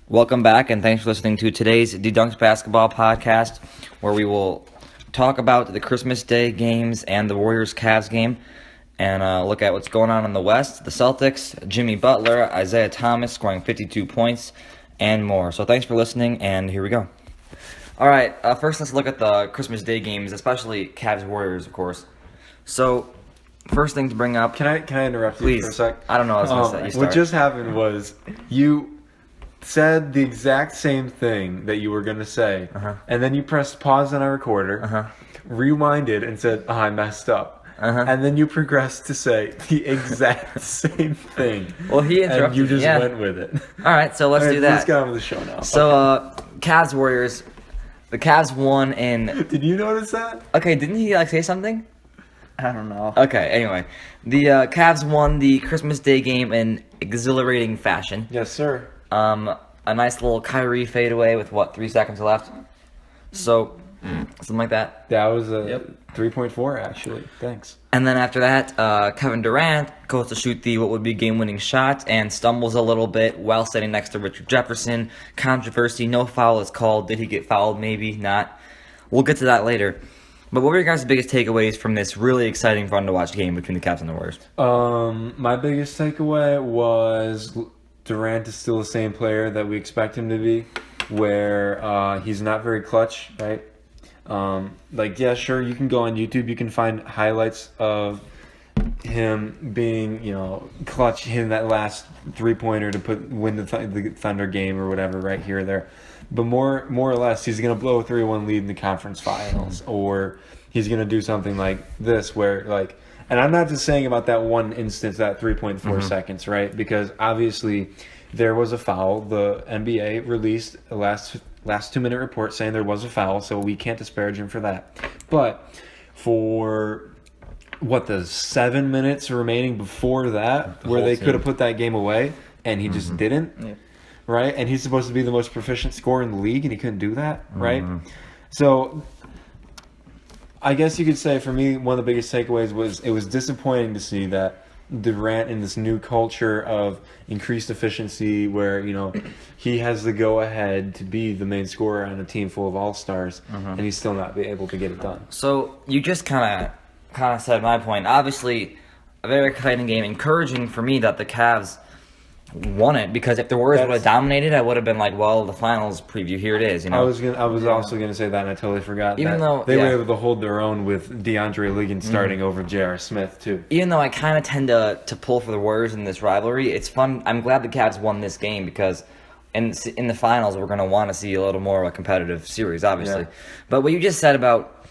Welcome back, and thanks for listening to today's De-Dunekd basketball podcast, where we will talk about the Christmas Day games and the Warriors-Cavs game, and look at what's going on in the West, the Celtics, Jimmy Butler, Isaiah Thomas scoring 52 points, and more. So thanks for listening, and here we go. All right, first let's look at the Christmas Day games, especially Cavs-Warriors, of course. So, first thing to bring up... Can I interrupt you for a sec? I don't know what I was going to say. What just happened was you said the exact same thing that you were going to say, and then you pressed pause on our recorder, rewinded, and said, I messed up. And then you progressed to say the exact same thing. Well, he interrupted and you just me, went with it. All right, so let's do that. Let's get on with the show now. So, Cavs-Warriors. The Cavs won in... Did you notice that? Okay, didn't he say something? I don't know. Okay, anyway. The Cavs won the Christmas Day game in exhilarating fashion. Yes, sir. A nice little Kyrie fadeaway with, 3 seconds left? So, something like that. That was a 3.4, actually. Thanks. And then after that, Kevin Durant goes to shoot the what would be game-winning shot and stumbles a little bit while standing next to Richard Jefferson. Controversy, no foul is called. Did he get fouled? Maybe not. We'll get to that later. But what were your guys' biggest takeaways from this really exciting, fun-to-watch game between the Cavs and the Warriors? My biggest takeaway was Durant is still the same player that we expect him to be, where he's not very clutch, right? Yeah, sure, you can go on YouTube, you can find highlights of him being, clutch, hitting that last three-pointer to win the Thunder game or whatever, right here or there. But more or less, he's going to blow a 3-1 lead in the conference finals, or he's going to do something like this where, and I'm not just saying about that one instance, that 3.4 seconds, right? Because obviously there was a foul. The NBA released the last 2-minute report saying there was a foul, so we can't disparage him for that. But for the 7 minutes remaining before that, where they could have put that game away, and he just didn't. Yeah. Right, and he's supposed to be the most proficient scorer in the league, and he couldn't do that, right? So, I guess you could say for me, one of the biggest takeaways was it was disappointing to see that Durant in this new culture of increased efficiency, where he has the go-ahead to be the main scorer on a team full of all-stars, and he's still not be able to get it done. So you just kind of said my point. Obviously, a very exciting game, encouraging for me that the Cavs won it, because if the Warriors would have dominated, I would have been like, well, the finals preview, here it is. I was also gonna say that, and I totally forgot. Even though they were able to hold their own with DeAndre Liggins starting over J.R. Smith too. Even though I kind of tend to pull for the Warriors in this rivalry, it's fun. I'm glad the Cavs won this game, because in the finals we're gonna want to see a little more of a competitive series, obviously. Yeah. But what you just said about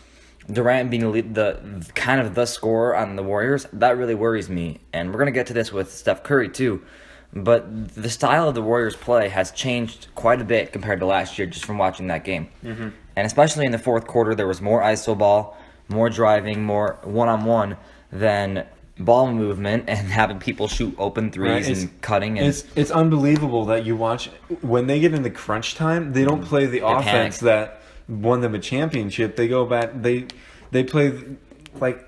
Durant being the scorer on the Warriors, that really worries me, and we're gonna get to this with Steph Curry too. But the style of the Warriors' play has changed quite a bit compared to last year, just from watching that game. And especially in the fourth quarter, there was more iso ball, more driving, more one-on-one than ball movement and having people shoot open threes and cutting. And it's unbelievable that you watch when they get into crunch time, they don't play the offense that won them a championship. They go back, they play.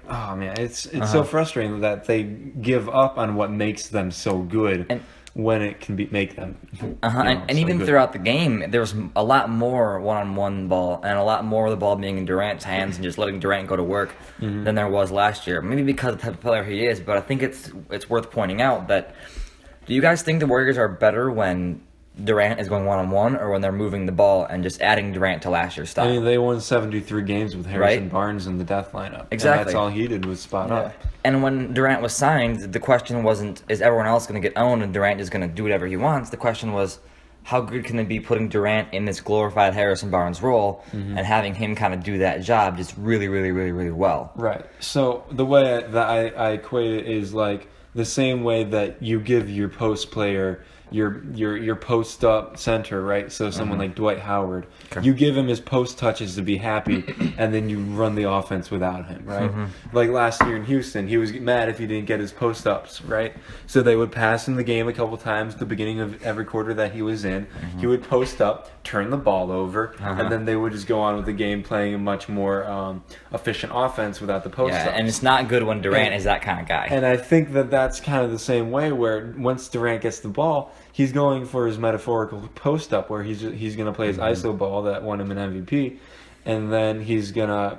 Oh man, it's so frustrating that they give up on what makes them so good when it can make them. And even good. Throughout the game, there was a lot more one-on-one ball and a lot more of the ball being in Durant's hands and just letting Durant go to work than there was last year. Maybe because of the type of player he is, but I think it's worth pointing out that. Do you guys think the Warriors are better when Durant is going one-on-one, or when they're moving the ball and just adding Durant to last year's style? I mean, they won 73 games with Harrison Barnes in the death lineup. Exactly. And that's all he did was spot up. And when Durant was signed, the question wasn't, is everyone else going to get owned and Durant is going to do whatever he wants? The question was, how good can they be putting Durant in this glorified Harrison Barnes role and having him kind of do that job just really, really, really, really well? Right. So the way that I equate it is like the same way that you give your post player your post up center, right? So someone like Dwight Howard, you give him his post touches to be happy, and then you run the offense without him, right? Like last year in Houston, he was mad if he didn't get his post ups, right? So they would pass him the game a couple times at the beginning of every quarter that he was in. He would post up, turn the ball over, and then they would just go on with the game, playing a much more efficient offense without the post ups. And it's not good when Durant is that kind of guy. And I think that that's kind of the same way, where once Durant gets the ball, He's going for his metaphorical post up where he's going to play his ISO ball that won him an MVP, and then he's gonna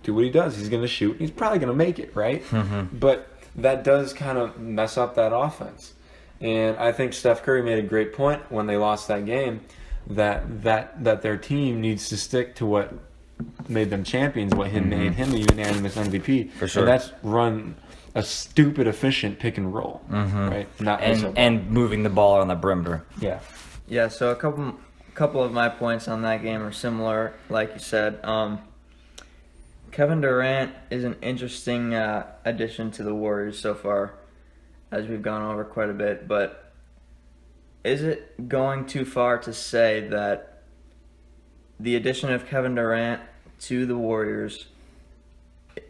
do what he does. He's gonna shoot. He's probably gonna make it, right? But that does kind of mess up that offense. And I think Steph Curry made a great point when they lost that game that their team needs to stick to what made them champions, what made him the unanimous MVP. For sure. And that's run a stupid, efficient pick and roll, right? Not and moving the ball on the perimeter. Yeah. Yeah, so a couple of my points on that game are similar, like you said. Kevin Durant is an interesting addition to the Warriors so far, as we've gone over quite a bit, but is it going too far to say that the addition of Kevin Durant to the Warriors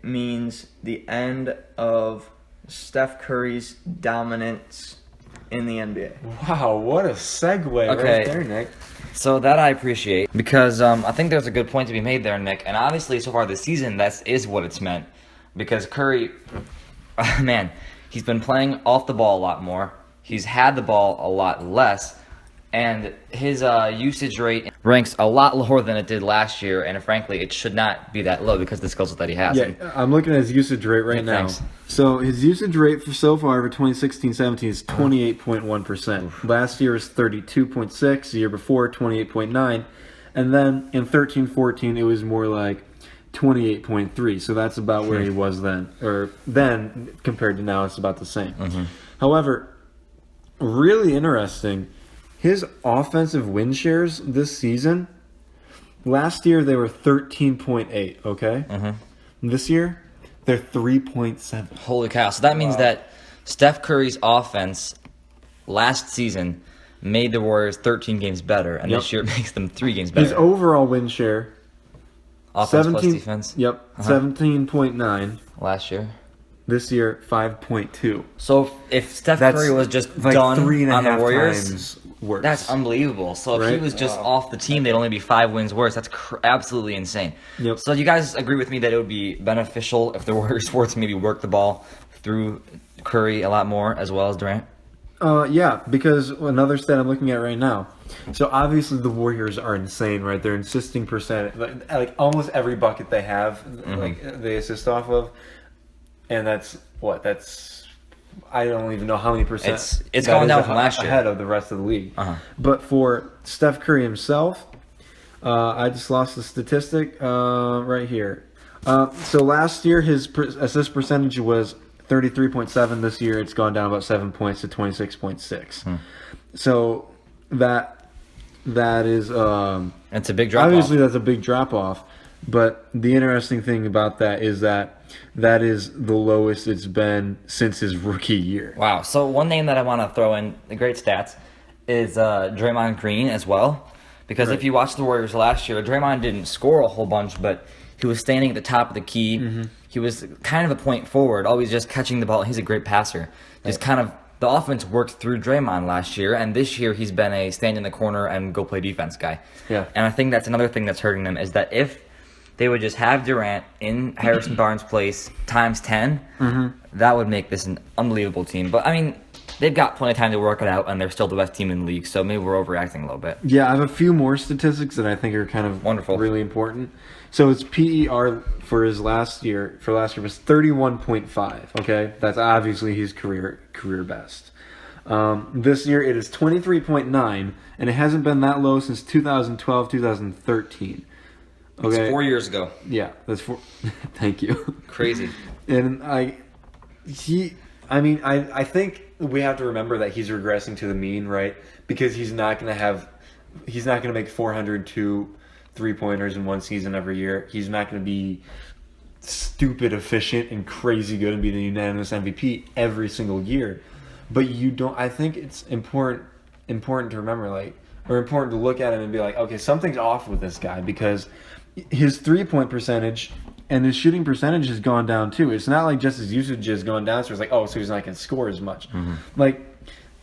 means the end of Steph Curry's dominance in the NBA? Wow, what a segue right there, Nick. So that I appreciate, because I think there's a good point to be made there, Nick. And obviously, so far this season, that is what it's meant. Because Curry, man, he's been playing off the ball a lot more. He's had the ball a lot less. And his usage rate ranks a lot lower than it did last year. And frankly, it should not be that low because of the skills that he has. Yeah, I'm looking at his usage rate right now. Thanks. So his usage rate so far for 2016-17 is 28.1%. Last year was 32.6. The year before, 28.9. And then in 13-14, it was more like 28.3. So that's about where he was then. Or then, compared to now, it's about the same. However, really interesting, his offensive win shares this season, last year they were 13.8, okay? This year, they're 3.7. Holy cow. So that means that Steph Curry's offense last season made the Warriors 13 games better, and this year it makes them 3 games better. His overall win share, Offense plus defense? 17.9. Last year. This year, 5.2. So if Steph Curry was just like done 3.5 on the Warriors, times worse. that's unbelievable. So if he was just off the team, they'd only be 5 wins worse. That's absolutely insane. Yep. So you guys agree with me that it would be beneficial if the Warriors were to maybe work the ball through Curry a lot more as well as Durant? Yeah, because another stat I'm looking at right now. So obviously the Warriors are insane, right? They're insisting percent, like almost every bucket they have, like they assist off of. And that's I don't even know how many percent. It's going down from last year, ahead of the rest of the league. But for Steph Curry himself, I just lost the statistic right here. So last year his assist percentage was 33.7. This year it's gone down about 7 points to 26.6. So that is it's a big drop. Obviously, that's a big drop off. But the interesting thing about that is that is the lowest it's been since his rookie year. Wow. So one name that I want to throw in the great stats is Draymond Green as well. Because if you watch the Warriors last year, Draymond didn't score a whole bunch, but he was standing at the top of the key. He was kind of a point forward, always just catching the ball. He's a great passer. Just kind of the offense worked through Draymond last year, and this year he's been a stand in the corner and go play defense guy. Yeah. And I think that's another thing that's hurting them is that if they would just have Durant in Harrison Barnes' place times 10, that would make this an unbelievable team. But, I mean, they've got plenty of time to work it out, and they're still the best team in the league, so maybe we're overreacting a little bit. Yeah, I have a few more statistics that I think are kind of wonderful, really important. So his PER for last year was 31.5, okay? That's obviously his career best. This year it is 23.9, and it hasn't been that low since 2012, 2013. Okay. It's 4 years ago. Yeah, that's 4. Thank you. Crazy. And I think we have to remember that he's regressing to the mean, right? Because he's not going to make 402 3-pointers in one season every year. He's not going to be stupid efficient and crazy good and be the unanimous MVP every single year. But I think it's important to remember, or important to look at him and be like, okay, something's off with this guy, because his 3-point percentage and his shooting percentage has gone down too. It's not like just his usage has gone down, so it's like, oh, so he's not going to score as much.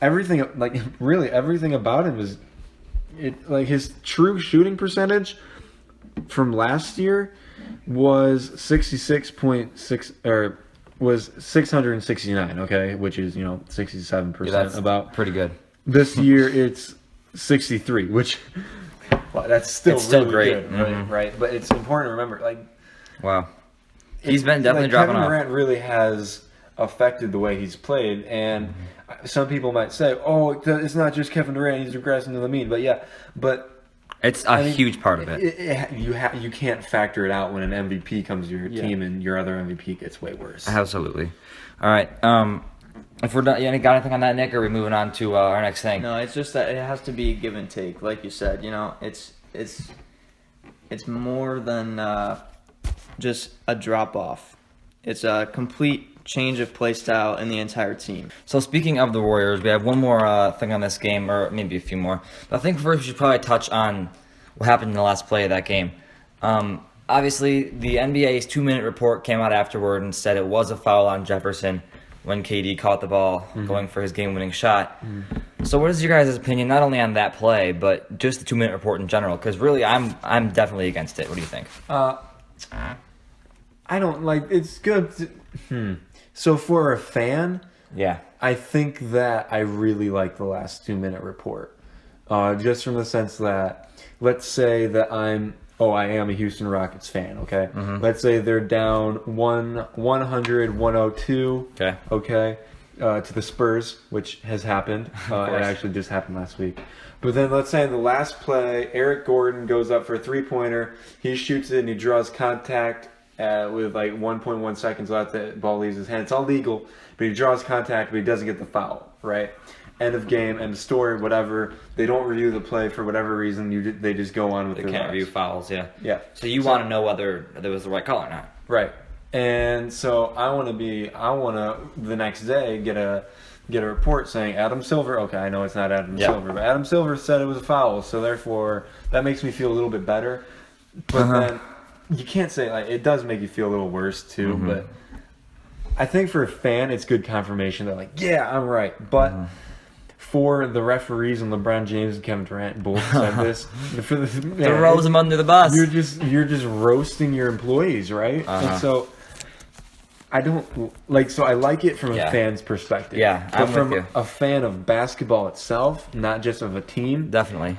Everything about him is his true shooting percentage from last year was 66.6 or was 669, okay, which is 67% That's about. pretty good. This year it's 63, which well, that's still It's still really great. good, right? But it's important to remember, like, Wow. He's been definitely like, dropping Kevin off. Durant really has affected the way he's played, and some people might say, "Oh, it's not just Kevin Durant; he's regressing to the mean." But yeah, It's a huge part of it. you can't factor it out when an MVP comes to your team and your other MVP gets way worse. Absolutely. All right. If we're done, you got anything on that, Nick? Or are we moving on to our next thing? No, it's just that it has to be give and take, like you said. It's more than just a drop off. It's a complete change of play style in the entire team. So speaking of the Warriors, we have one more thing on this game, or maybe a few more. But I think first we should probably touch on what happened in the last play of that game. Obviously, the NBA's 2-minute report came out afterward and said it was a foul on Jefferson when KD caught the ball going for his game-winning shot. So what is your guys' opinion, not only on that play, but just the 2-minute report in general? Because really, I'm definitely against it. What do you think? I don't like. It's good. So for a fan, Yeah. I think that I really like the last 2-minute report. Just from the sense that, let's say that I am a Houston Rockets fan, okay? Let's say they're down 100-102. Okay. To the Spurs, which has happened. It actually just happened last week. But then let's say in the last play, Eric Gordon goes up for a 3-pointer. He shoots it and he draws contact with like 1.1 seconds left. The ball leaves his hand. It's all legal, but he draws contact, but he doesn't get the foul, right? End of game, end of story, whatever. They don't review the play for whatever reason. They just go on with They their can't lives. review fouls, yeah. Yeah. So you want to know whether there was the right call or not. Right. And so I want to the next day get a report saying Adam Silver. Okay, I know it's not Adam Silver, but Adam Silver said it was a foul. So therefore, that makes me feel a little bit better. But then you can't say, like, it does make you feel a little worse too. But I think for a fan, it's good confirmation that, like, yeah, I'm right. But for the referees and LeBron James and Kevin Durant both said this. Throws him under the bus. You're just roasting your employees, right? And so I don't like. So I like it from a fan's perspective. Yeah, but I'm from with you. a fan of basketball itself, not just of a team. Definitely.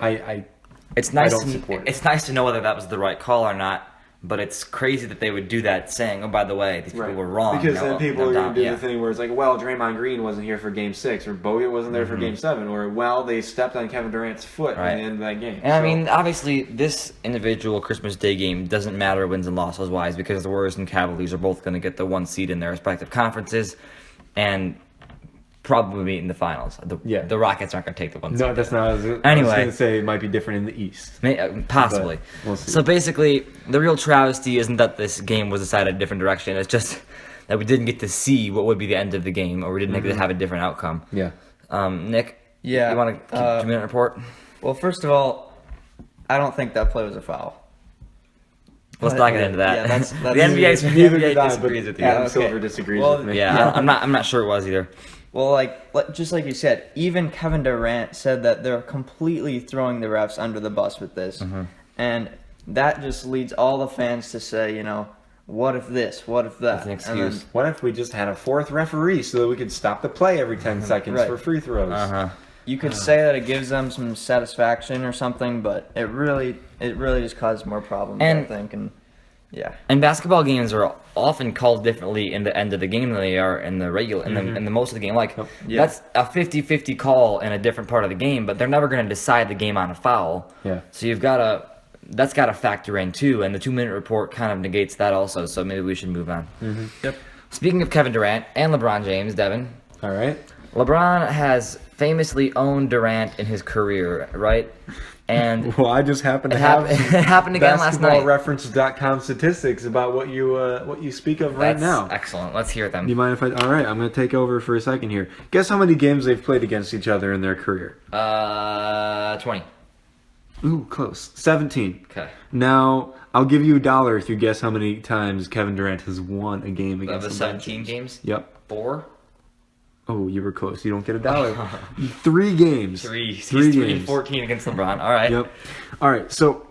It's nice. I don't support it. It's nice to know whether that was the right call or not. But it's crazy that they would do that, saying, "Oh, by the way, these people were wrong." Because then people are going to do the thing where it's like, "Well, Draymond Green wasn't here for Game 6, or Bogut wasn't there for Game 7, or well, they stepped on Kevin Durant's foot at the end of that game." And I mean, obviously, this individual Christmas Day game doesn't matter wins and losses wise because the Warriors and Cavaliers are both going to get the 1 seed in their respective conferences, and probably meet in the finals. The Rockets aren't going to take the 1 seed. No, that's not. Anyway, I was going to say it might be different in the East. Possibly. We'll see. So basically, the real travesty isn't that this game was decided a different direction. It's just that we didn't get to see what would be the end of the game, or we didn't get to have a different outcome. Yeah. Nick? Yeah. You want to keep a 2-minute report? Well, first of all, I don't think that play was a foul. Let's not get into that. Yeah, that's the NBA disagrees with you. Adam Silver disagrees with me. Yeah, I'm not sure it was either. Well, just like you said, even Kevin Durant said that they're completely throwing the refs under the bus with this. And that just leads all the fans to say, what if this? What if that? That's an excuse. What if we just had a fourth referee so that we could stop the play every 10 seconds for free throws? You could say that it gives them some satisfaction or something, but it really just causes more problems, I think. And basketball games are often called differently in the end of the game than they are in the regular in the most of the game. That's a 50-50 call in a different part of the game, but they're never going to decide the game on a foul. Yeah. So that's got to factor in too, and the 2-minute report kind of negates that also. So maybe we should move on. Yep. Speaking of Kevin Durant and LeBron James, Devin. All right. LeBron has famously owned Durant in his career, right? And well, I just happened to have it happened again last night. BasketballReference.com statistics about what you speak of right now. Excellent. Let's hear them. Do you mind if all right, I'm going to take over for a second here. Guess how many games they've played against each other in their career? 20. Ooh, close. 17. Okay. Now, I'll give you $1 if you guess how many times Kevin Durant has won a game against the 17 games? Yep. 4? Oh, you were close. You don't get $1. 3 games. 3. He's 3 3 games. 14 against LeBron. All right. Yep. All right. So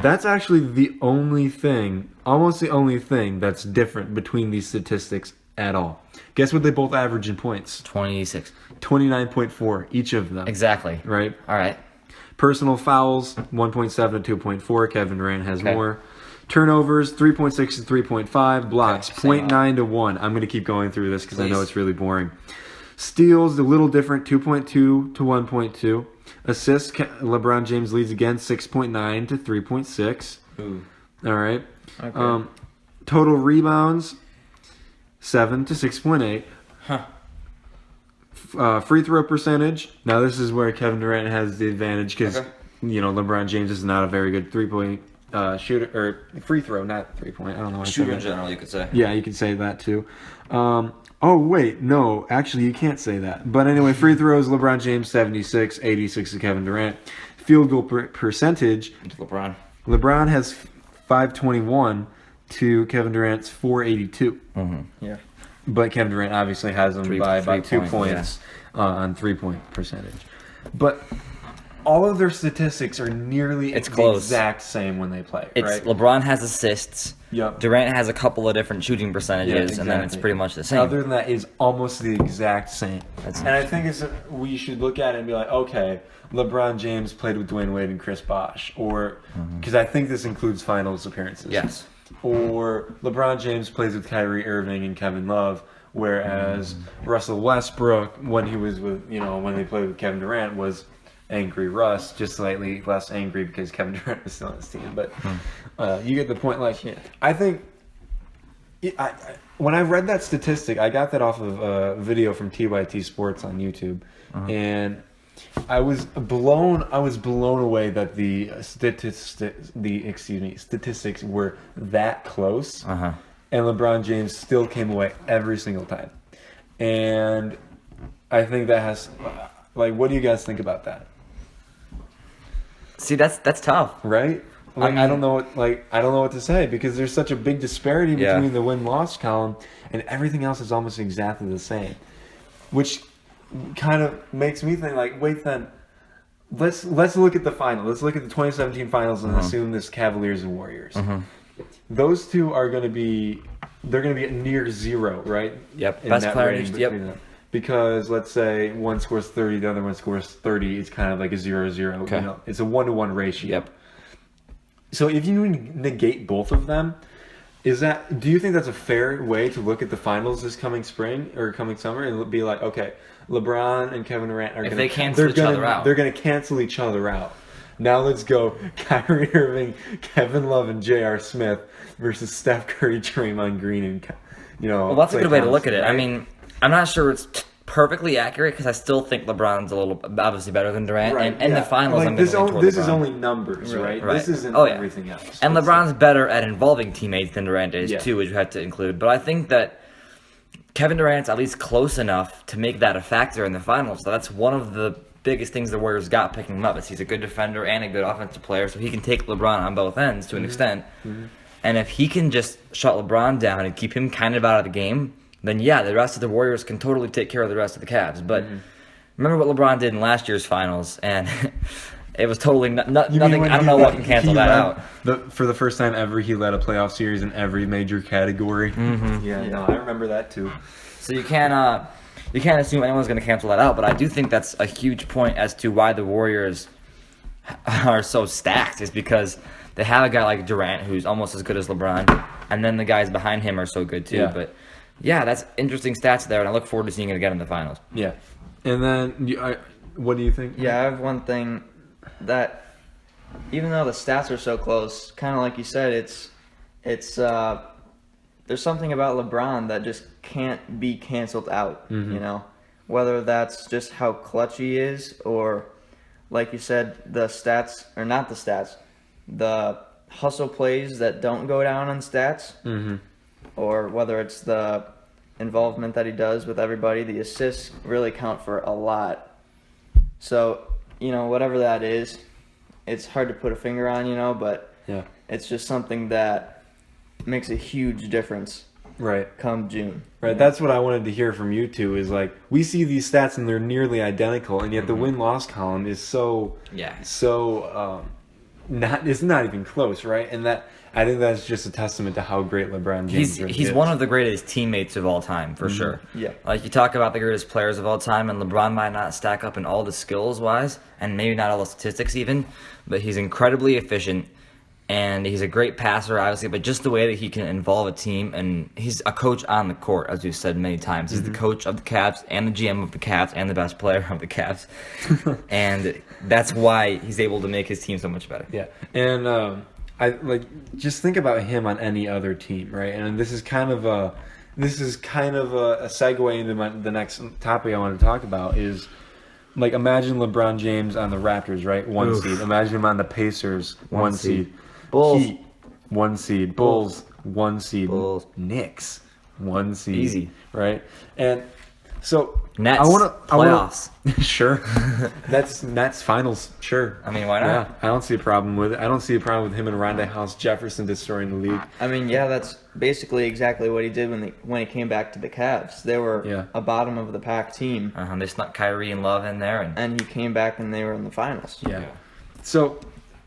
That's actually the only thing, almost the only thing that's different between these statistics at all. Guess what they both average in points? 26. 29.4, each of them. Exactly. Right? All right. Personal fouls, 1.7 to 2.4. Kevin Durant has Okay. more. Turnovers, 3.6 to 3.5. Blocks, Okay, same 0.9 to 1. I'm going to keep going through this because I know Please. it's really boring. Steals, a little different, 2.2 to 1.2. Assists, LeBron James leads again, 6.9 to 3.6. Ooh. All right. Okay. Total rebounds, 7 to 6.8. Huh. Free throw percentage. Now this is where Kevin Durant has the advantage because Okay. LeBron James is not a very good 3-point shooter or free throw, not 3-point. I don't know. What I said Shooter in that. general, you could say. Yeah, you could say that too. Oh wait, no, actually you can't say that. But anyway, free throws: LeBron James 76, 86 to Kevin Durant. Field goal percentage: Into LeBron. LeBron has 521 to Kevin Durant's 482. Yeah. But Kevin Durant obviously has them by about 2 points on 3-point percentage. But all of their statistics are nearly It's the close. exact same when they play, It's right? LeBron has assists. Yep. Durant has a couple of different shooting percentages, and then it's exactly. pretty much the same. Other than that, is almost the exact same. That's And I think we should look at it and be like, okay, LeBron James played with Dwayne Wade and Chris Bosh, or because I think this includes finals appearances. Yes. Or LeBron James plays with Kyrie Irving and Kevin Love, whereas Russell Westbrook, when he was with, when they played with Kevin Durant, was angry Russ, just slightly less angry because Kevin Durant was still on his team. But you get the point. Like, I think when I read that statistic, I got that off of a video from TYT Sports on YouTube, and I was blown away that the statistics were that close, and LeBron James still came away every single time. And I think that has, what do you guys think about that? See, that's tough. Right? I don't know what to say because there's such a big disparity between the win-loss column and everything else is almost exactly the same, which kind of makes me think wait, then let's look at the final. Let's look at the 2017 finals and assume this Cavaliers and Warriors. Those two are going to be at near zero, right? Yep. In Best that player. range Yep. between them. Because let's say one scores 30, the other one scores 30. It's kind of like a 0-0. Okay. It's a 1-to-1 ratio. Yep. So if you negate both of them, do you think that's a fair way to look at the finals this coming spring or coming summer and be like, okay, LeBron and Kevin Durant are going to they cancel each other out. They're going to cancel each other out. Now let's go Kyrie Irving, Kevin Love, and J.R. Smith versus Steph Curry, Draymond Green, and Well, that's a Klay good way to look Thompson, at it. right? I mean, I'm not sure it's perfectly accurate because I still think LeBron's a little obviously better than Durant. Right, And in the finals, I'm going this to lean toward this LeBron. is only numbers, right? Right. This isn't Oh, yeah. everything else. And LeBron's better at involving teammates than Durant is, Yeah. too, which you have to include. But I think that Kevin Durant's at least close enough to make that a factor in the finals. So that's one of the biggest things the Warriors got picking him up is he's a good defender and a good offensive player, so he can take LeBron on both ends to an extent. And if he can just shut LeBron down and keep him kind of out of the game, then yeah, the rest of the Warriors can totally take care of the rest of the Cavs. But remember what LeBron did in last year's finals, and it was totally nothing. I don't know what can cancel that out. For the first time ever, he led a playoff series in every major category. Yeah, no, I remember that too. So you can't assume anyone's going to cancel that out. But I do think that's a huge point as to why the Warriors are so stacked is because they have a guy like Durant who's almost as good as LeBron, and then the guys behind him are so good too. Yeah. But yeah, that's interesting stats there, and I look forward to seeing it again in the finals. Yeah, and then what do you think? Yeah, I have one thing that even though the stats are so close, kind of like you said, it's there's something about LeBron that just can't be canceled out, whether that's just how clutch he is or, like you said, the stats, or not the stats, the hustle plays that don't go down on stats, or whether it's the involvement that he does with everybody, the assists really count for a lot. So, whatever that is, it's hard to put a finger on, but Yeah. it's just something that makes a huge difference Right. come June. Right, that's what I wanted to hear from you two is we see these stats and they're nearly identical, and yet the win-loss column is so it's not even close, right? And that I think that's just a testament to how great LeBron James is. He's one of the greatest teammates of all time, for sure. Yeah. Like, you talk about the greatest players of all time, and LeBron might not stack up in all the skills-wise, and maybe not all the statistics even, but he's incredibly efficient, and he's a great passer, obviously, but just the way that he can involve a team, and he's a coach on the court, as we've said many times. He's the coach of the Cavs, and the GM of the Cavs, and the best player of the Cavs. And that's why he's able to make his team so much better. Yeah, and just think about him on any other team, right? And this is kind of a segue into the next topic I want to talk about is, like, imagine LeBron James on the Raptors, right? 1 seed. Imagine him on the Pacers, 1 seed. Bulls. Heat, 1 seed. Bulls, 1 seed. Bulls. Knicks, 1 seed. Easy. Right? And so Nets, playoffs. Sure. That's Nets finals. Sure. I mean, why not? Yeah, I don't see a problem with it. I don't see a problem with him and Rondae House Jefferson destroying the league. I mean, yeah, that's basically exactly what he did when he came back to the Cavs. They were a bottom of the pack team. They snuck Kyrie and Love in there, and he came back and they were in the finals. Yeah. So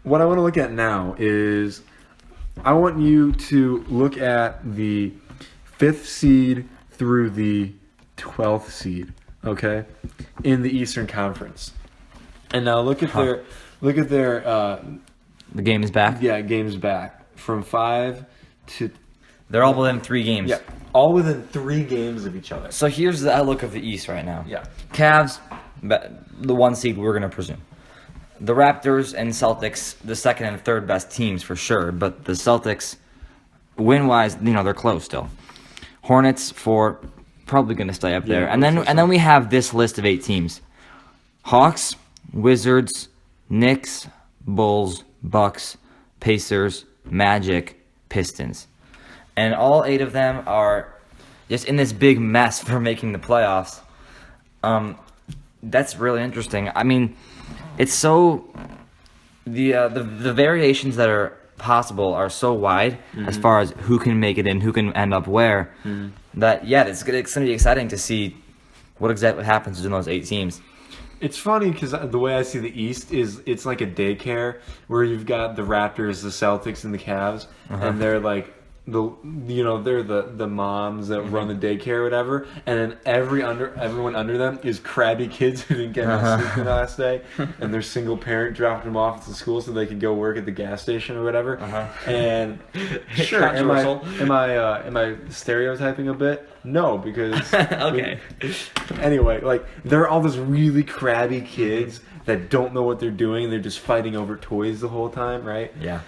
what I want to look at now is I want you to look at the 5th seed through the 12th seed, okay, in the Eastern Conference. And now look at their the game is back. Yeah, games back from 5 to. They're all within 3 games. Yeah, all within 3 games of each other. So here's the outlook of the East right now. Yeah, Cavs, the 1 seed, we're gonna presume. The Raptors and Celtics, the 2nd and 3rd best teams for sure, but the Celtics, win-wise, they're close still. Hornets, 4, probably gonna stay up there, and then we have this list of 8 teams: Hawks, Wizards, Knicks, Bulls, Bucks, Pacers, Magic, Pistons. And all 8 of them are just in this big mess for making the playoffs. That's really interesting. I mean, it's so the variations that are possible are so wide as far as who can make it in, who can end up where. That it's gonna be exciting to see what exactly happens in those 8 teams. It's funny because the way I see the East is it's like a daycare where you've got the Raptors, the Celtics, and the Cavs, and they're like they're the moms that run the daycare or whatever, and then everyone under them is crabby kids who didn't get enough sleep the last day, and their single parent dropped them off at the school so they could go work at the gas station or whatever. And sure, am I stereotyping a bit? No, because okay. Anyway, like they're all those really crabby kids that don't know what they're doing. They're just fighting over toys the whole time, right? Yeah.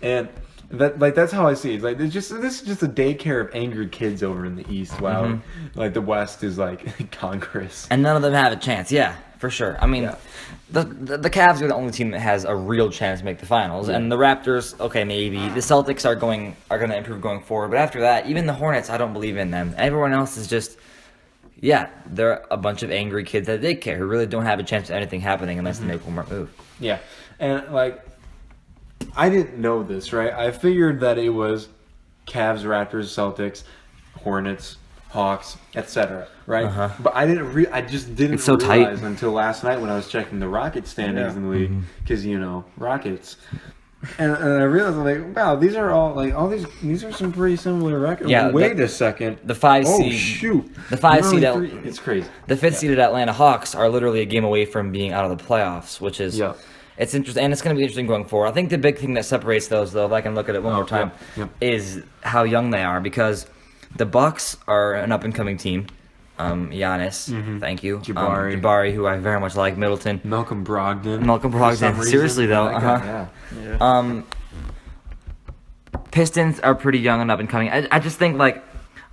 And that's how I see it. It's like this is just a daycare of angered kids over in the East. Wow, like the West is like Congress, and none of them have a chance. Yeah, for sure. I mean, the Cavs are the only team that has a real chance to make the finals, and the Raptors, okay, maybe the Celtics are going to improve going forward, but after that, even the Hornets, I don't believe in them. Everyone else is just, they're a bunch of angry kids at daycare who really don't have a chance of anything happening unless they make one more move. Yeah, and like. I didn't know this, right? I figured that it was Cavs, Raptors, Celtics, Hornets, Hawks, etc. Right? But I just didn't realize until last night when I was checking the Rockets standings in the league, because Rockets, and I realized, I'm like, wow, these are all these are some pretty similar records. Yeah, wait a second, the 5 seed. Oh shoot, the 5 seed. It's crazy. The 5th seeded Atlanta Hawks are literally a game away from being out of the playoffs, which is. It's interesting, and it's going to be interesting going forward. I think the big thing that separates those, though, if I can look at it one more time, is how young they are. Because the Bucks are an up-and-coming team. Giannis, thank you. Jabari, who I very much like. Middleton. Malcolm Brogdon. Seriously, though. Pistons are pretty young and up-and-coming. I just think, like,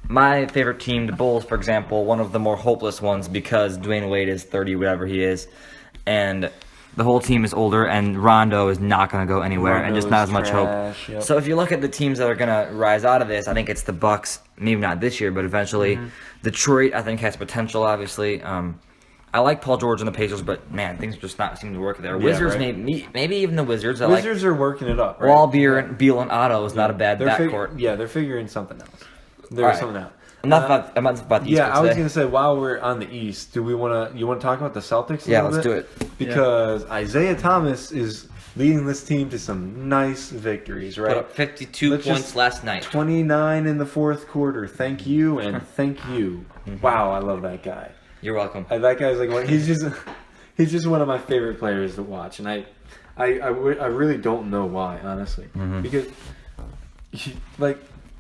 my favorite team, the Bulls, for example, one of the more hopeless ones because Dwayne Wade is 30, whatever he is, and the whole team is older, and Rondo is not going to go anywhere, and just not as much hope. Yep. So if you look at the teams that are going to rise out of this, I think it's the Bucks, maybe not this year, but eventually. Detroit, I think, has potential, obviously. I like Paul George and the Pacers, but, man, things just not seem to work there. Wizards, maybe even the Wizards. Wizards are working it up, right? Wall, Beal, and Otto is not a bad backcourt. They're figuring something else. There's something out. I'm not about the East. Yeah, I was going to say, while we're on the East, you want to talk about the Celtics a little bit? Let's do it. Because Isaiah Thomas is leading this team to some nice victories, right? Put up 52 Let's points just- last night. 29 in the fourth quarter. Thank you and thank you. Wow, I love that guy. You're welcome. That guy's like he's just one of my favorite players to watch, and I really don't know why, honestly, because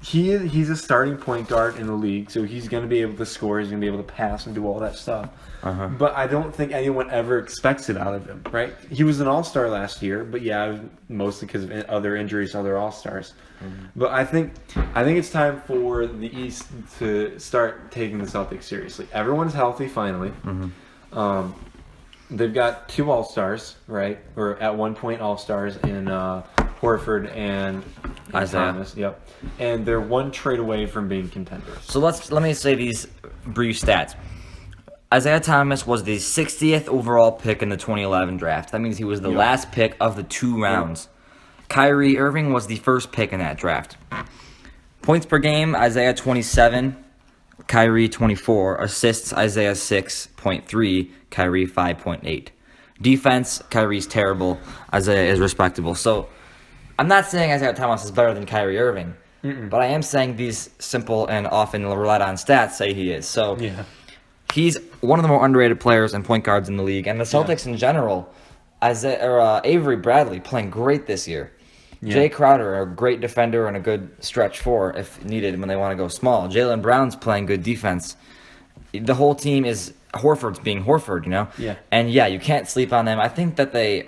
he's a starting point guard in the league, so he's going to be able to score, he's going to be able to pass and do all that stuff. But I don't think anyone ever expects it out of him, right? He was an all-star last year, but yeah, mostly because of other injuries to other all-stars. But I think it's time for the East to start taking the Celtics seriously. Everyone's healthy finally. They've got 2 all-stars, right? Or at one point all-stars in Horford and Isaiah. Thomas. Yep. And they're 1 trade away from being contenders. So let me say these brief stats. Isaiah Thomas was the 60th overall pick in the 2011 draft. That means he was the last pick of the 2 rounds. Kyrie Irving was the first pick in that draft. Points per game, Isaiah 27, Kyrie 24. Assists, Isaiah 6.3, Kyrie 5.8. Defense, Kyrie's terrible, Isaiah is respectable. So I'm not saying Isaiah Thomas is better than Kyrie Irving, but I am saying these simple and often relied on stats say he is. So he's one of the more underrated players and point guards in the league. And the Celtics in general, Avery Bradley playing great this year. Jay Crowder, a great defender and a good stretch 4 if needed when they want to go small. Jaylen Brown's playing good defense. The whole team is Horford's being Horford, you know? Yeah. And yeah, you can't sleep on them. I think that they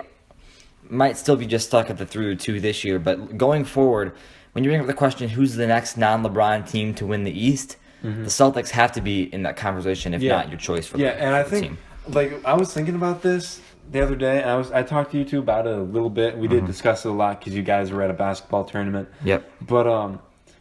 might still be just stuck at the 3-2 this year, but going forward, when you bring up the question who's the next non-LeBron team to win the East, the Celtics have to be in that conversation, if not your choice for the and I think team. like I was thinking about this the other day, and I talked to you two about it a little bit. We did discuss it a lot because you guys were at a basketball tournament. Yep. But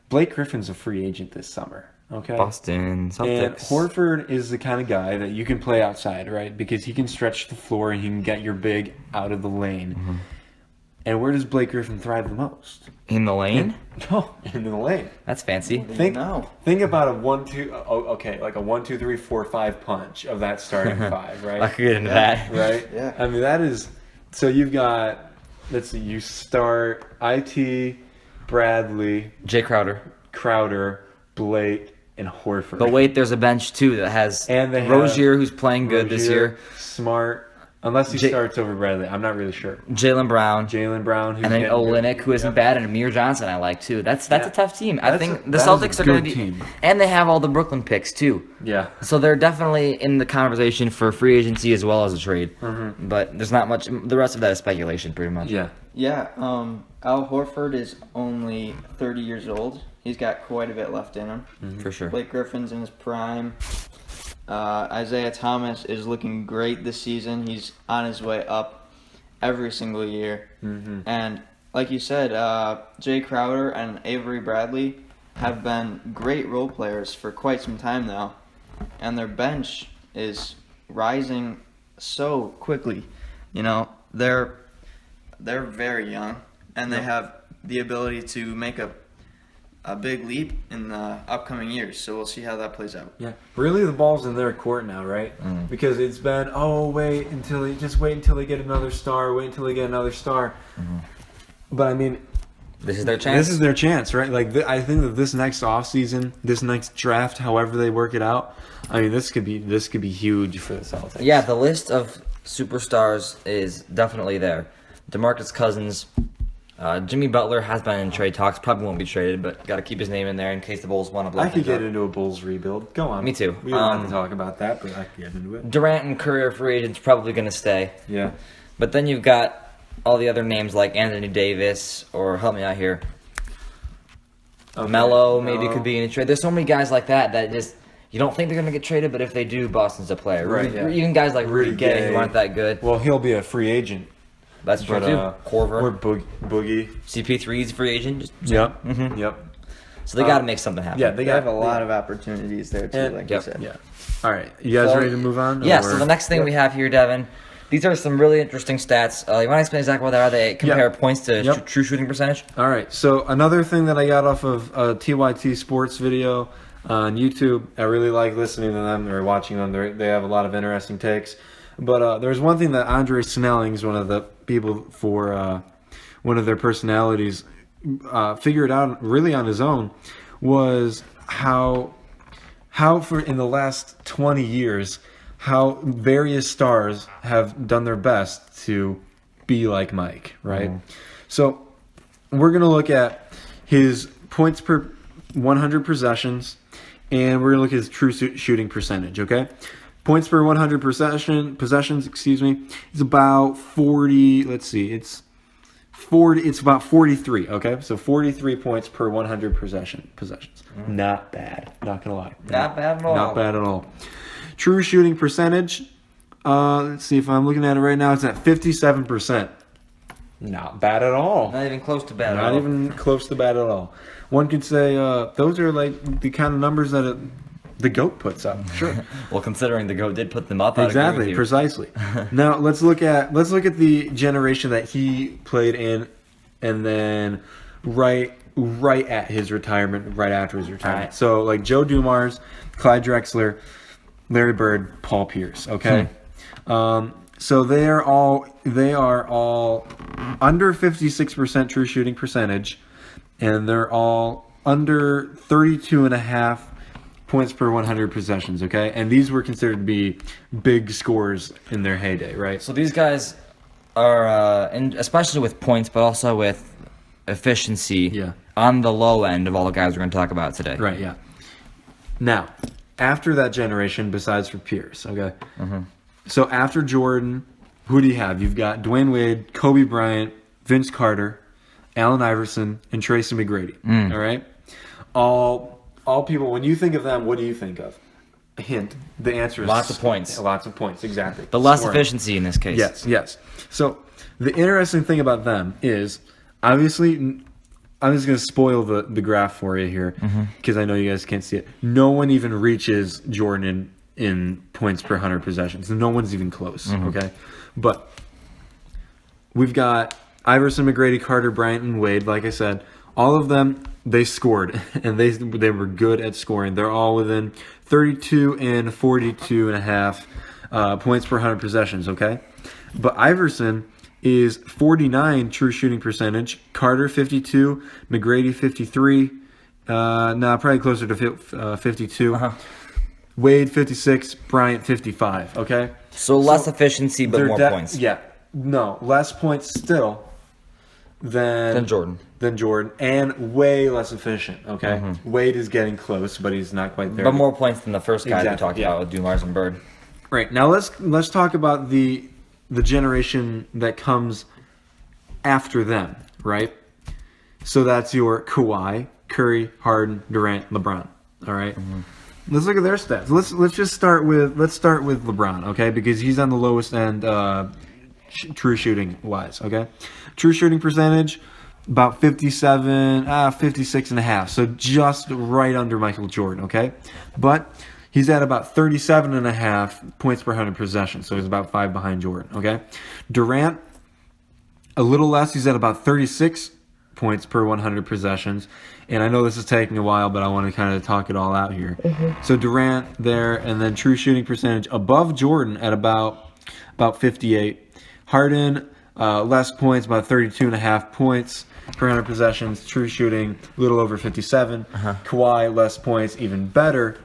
Blake Griffin's a free agent this summer. Okay. Boston Celtics. And Horford is the kind of guy that you can play outside, right? Because he can stretch the floor and he can get your big out of the lane. And where does Blake Griffin thrive the most? In the lane? In the lane. That's fancy. Think about a 1-2. Okay, like a 1-2-3-4-5 punch of that starting 5, right? I could get into that. Right? Yeah. I mean, that is. So you've got. Let's see. You start IT, Bradley, Jay Crowder, Blake, and Horford. But wait, there's a bench too that has And they have Rozier, who's playing good this year. Smart. Unless he starts over Bradley. I'm not really sure. Jaylen Brown. Who's And then getting Olynyk, who isn't bad, and Amir Johnson I like too. That's a tough team. I think the Celtics are going to be, team. and they have all the Brooklyn picks too. Yeah. So they're definitely in the conversation for free agency as well as a trade. But there's not much. The rest of that is speculation, pretty much. Yeah. Yeah, Al Horford is only 30 years old. He's got quite a bit left in him. For sure. Blake Griffin's in his prime. Isaiah Thomas is looking great this season. He's on his way up every single year. And like you said, Jay Crowder and Avery Bradley have been great role players for quite some time now. And their bench is rising so quickly. You know, they're very young, and they have the ability to make a big leap in the upcoming years. So we'll see how that plays out. Yeah, really, the ball's in their court now, right? Because it's been wait until they get another star. But I mean, This is their chance. this is their chance, right? Like I think that this next offseason, this next draft, however they work it out, I mean, this could be huge for the Celtics. Yeah, the list of superstars is definitely there. DeMarcus Cousins, Jimmy Butler has been in trade talks. Probably won't be traded, but got to keep his name in there in case the Bulls want to blow I could things get up. into a Bulls rebuild. Go on. Me too. We don't have to talk about that, but I could get into it. Durant and Curry are free agents, probably going to stay. Yeah. But then you've got all the other names like Anthony Davis, or help me out here. Okay. Melo maybe could be in a trade. There's so many guys like that just you don't think they're going to get traded, but if they do, Boston's a player. Right, yeah. Even guys like Rudy Gay who aren't that good. Well, he'll be a free agent. That's true But, too. Or Korver. Boogie. CP3's a free agent. Yep. Yep. So they got to make something happen. Yeah, They have a lot of opportunities there too, like you Yep. said. Yeah. All right. You guys So- ready to move on? Yeah, Or- so the next thing we have here, Devin, these are some really interesting stats. You want to explain exactly what they are? They compare points to true shooting percentage? All right. So another thing that I got off of a TYT Sports video on YouTube, I really like listening to them or watching them. They have a lot of interesting takes. But there's one thing that Andre Snelling's one of the people for one of their personalities figured out really on his own was how for in the last 20 years how various stars have done their best to be like Mike, right? So we're going to look at his points per 100 possessions, and we're going to look at his true shooting percentage, okay? Points per 100 possessions, is about 40, let's see, it's about 43, okay? So 43 points per 100 possessions. Not bad, not going to lie. Not bad at all. Not bad at all. True shooting percentage, let's see if I'm looking at it right now, it's at 57%. Not bad at all. Not even close to bad at Not all. even close to bad at all. One could say those are like the kind of numbers that the GOAT puts up. Sure. Well, considering the GOAT did put them up, I'd agree Exactly, with you. precisely. Now let's look at the generation that he played in, and then right at his retirement, right after his retirement. Right. So like Joe Dumars, Clyde Drexler, Larry Bird, Paul Pierce. Okay. So they are all under 56% true shooting percentage, and they're all under 32.5 points per 100 possessions, okay? And these were considered to be big scores in their heyday, right? So these guys are, and especially with points, but also with efficiency, Yeah. on the low end of all the guys we're going to talk about today. Right, yeah. Now, after that generation, besides for Pierce, okay? So after Jordan, who do you have? You've got Dwayne Wade, Kobe Bryant, Vince Carter, Allen Iverson, and Tracy McGrady, all right? All people, when you think of them, what do you think of? A hint. The answer is Lots of points. Lots of points, exactly. The less Scoring. efficiency in this case. Yes. So the interesting thing about them is, obviously, I'm just going to spoil the graph for you here because I know you guys can't see it. No one even reaches Jordan in points per 100 possessions. No one's even close, okay? But we've got Iverson, McGrady, Carter, Bryant, and Wade. Like I said, all of them, they scored, and they were good at scoring. They're all within 32 and 42.5 points per 100 possessions, okay? But Iverson is 49 true shooting percentage, Carter 52, McGrady 53, probably closer to 52, Wade 56, Bryant 55, okay? So less efficiency, but They're more points. Yeah, no, less points still than Jordan. And way less efficient, okay? Wade is getting close, but he's not quite there. But more points than the first guy we Exactly, talked yeah. about with Dumars and Bird. Right, now let's talk about the generation that comes after them, right? So that's your Kawhi, Curry, Harden, Durant, LeBron, all right? Let's look at their stats. Let's start with LeBron, okay? Because he's on the lowest end true shooting wise, okay? True shooting percentage about 56.5, so just right under Michael Jordan, okay? But he's at about 37.5 points per 100 possessions, so he's about 5 behind Jordan, okay? Durant, a little less, he's at about 36 points per 100 possessions, and I know this is taking a while, but I want to kind of talk it all out here. So Durant there, and then true shooting percentage above Jordan at about 58. Harden, less points, about 32.5 points per 100 possessions. True shooting, a little over 57. Kawhi, less points, even better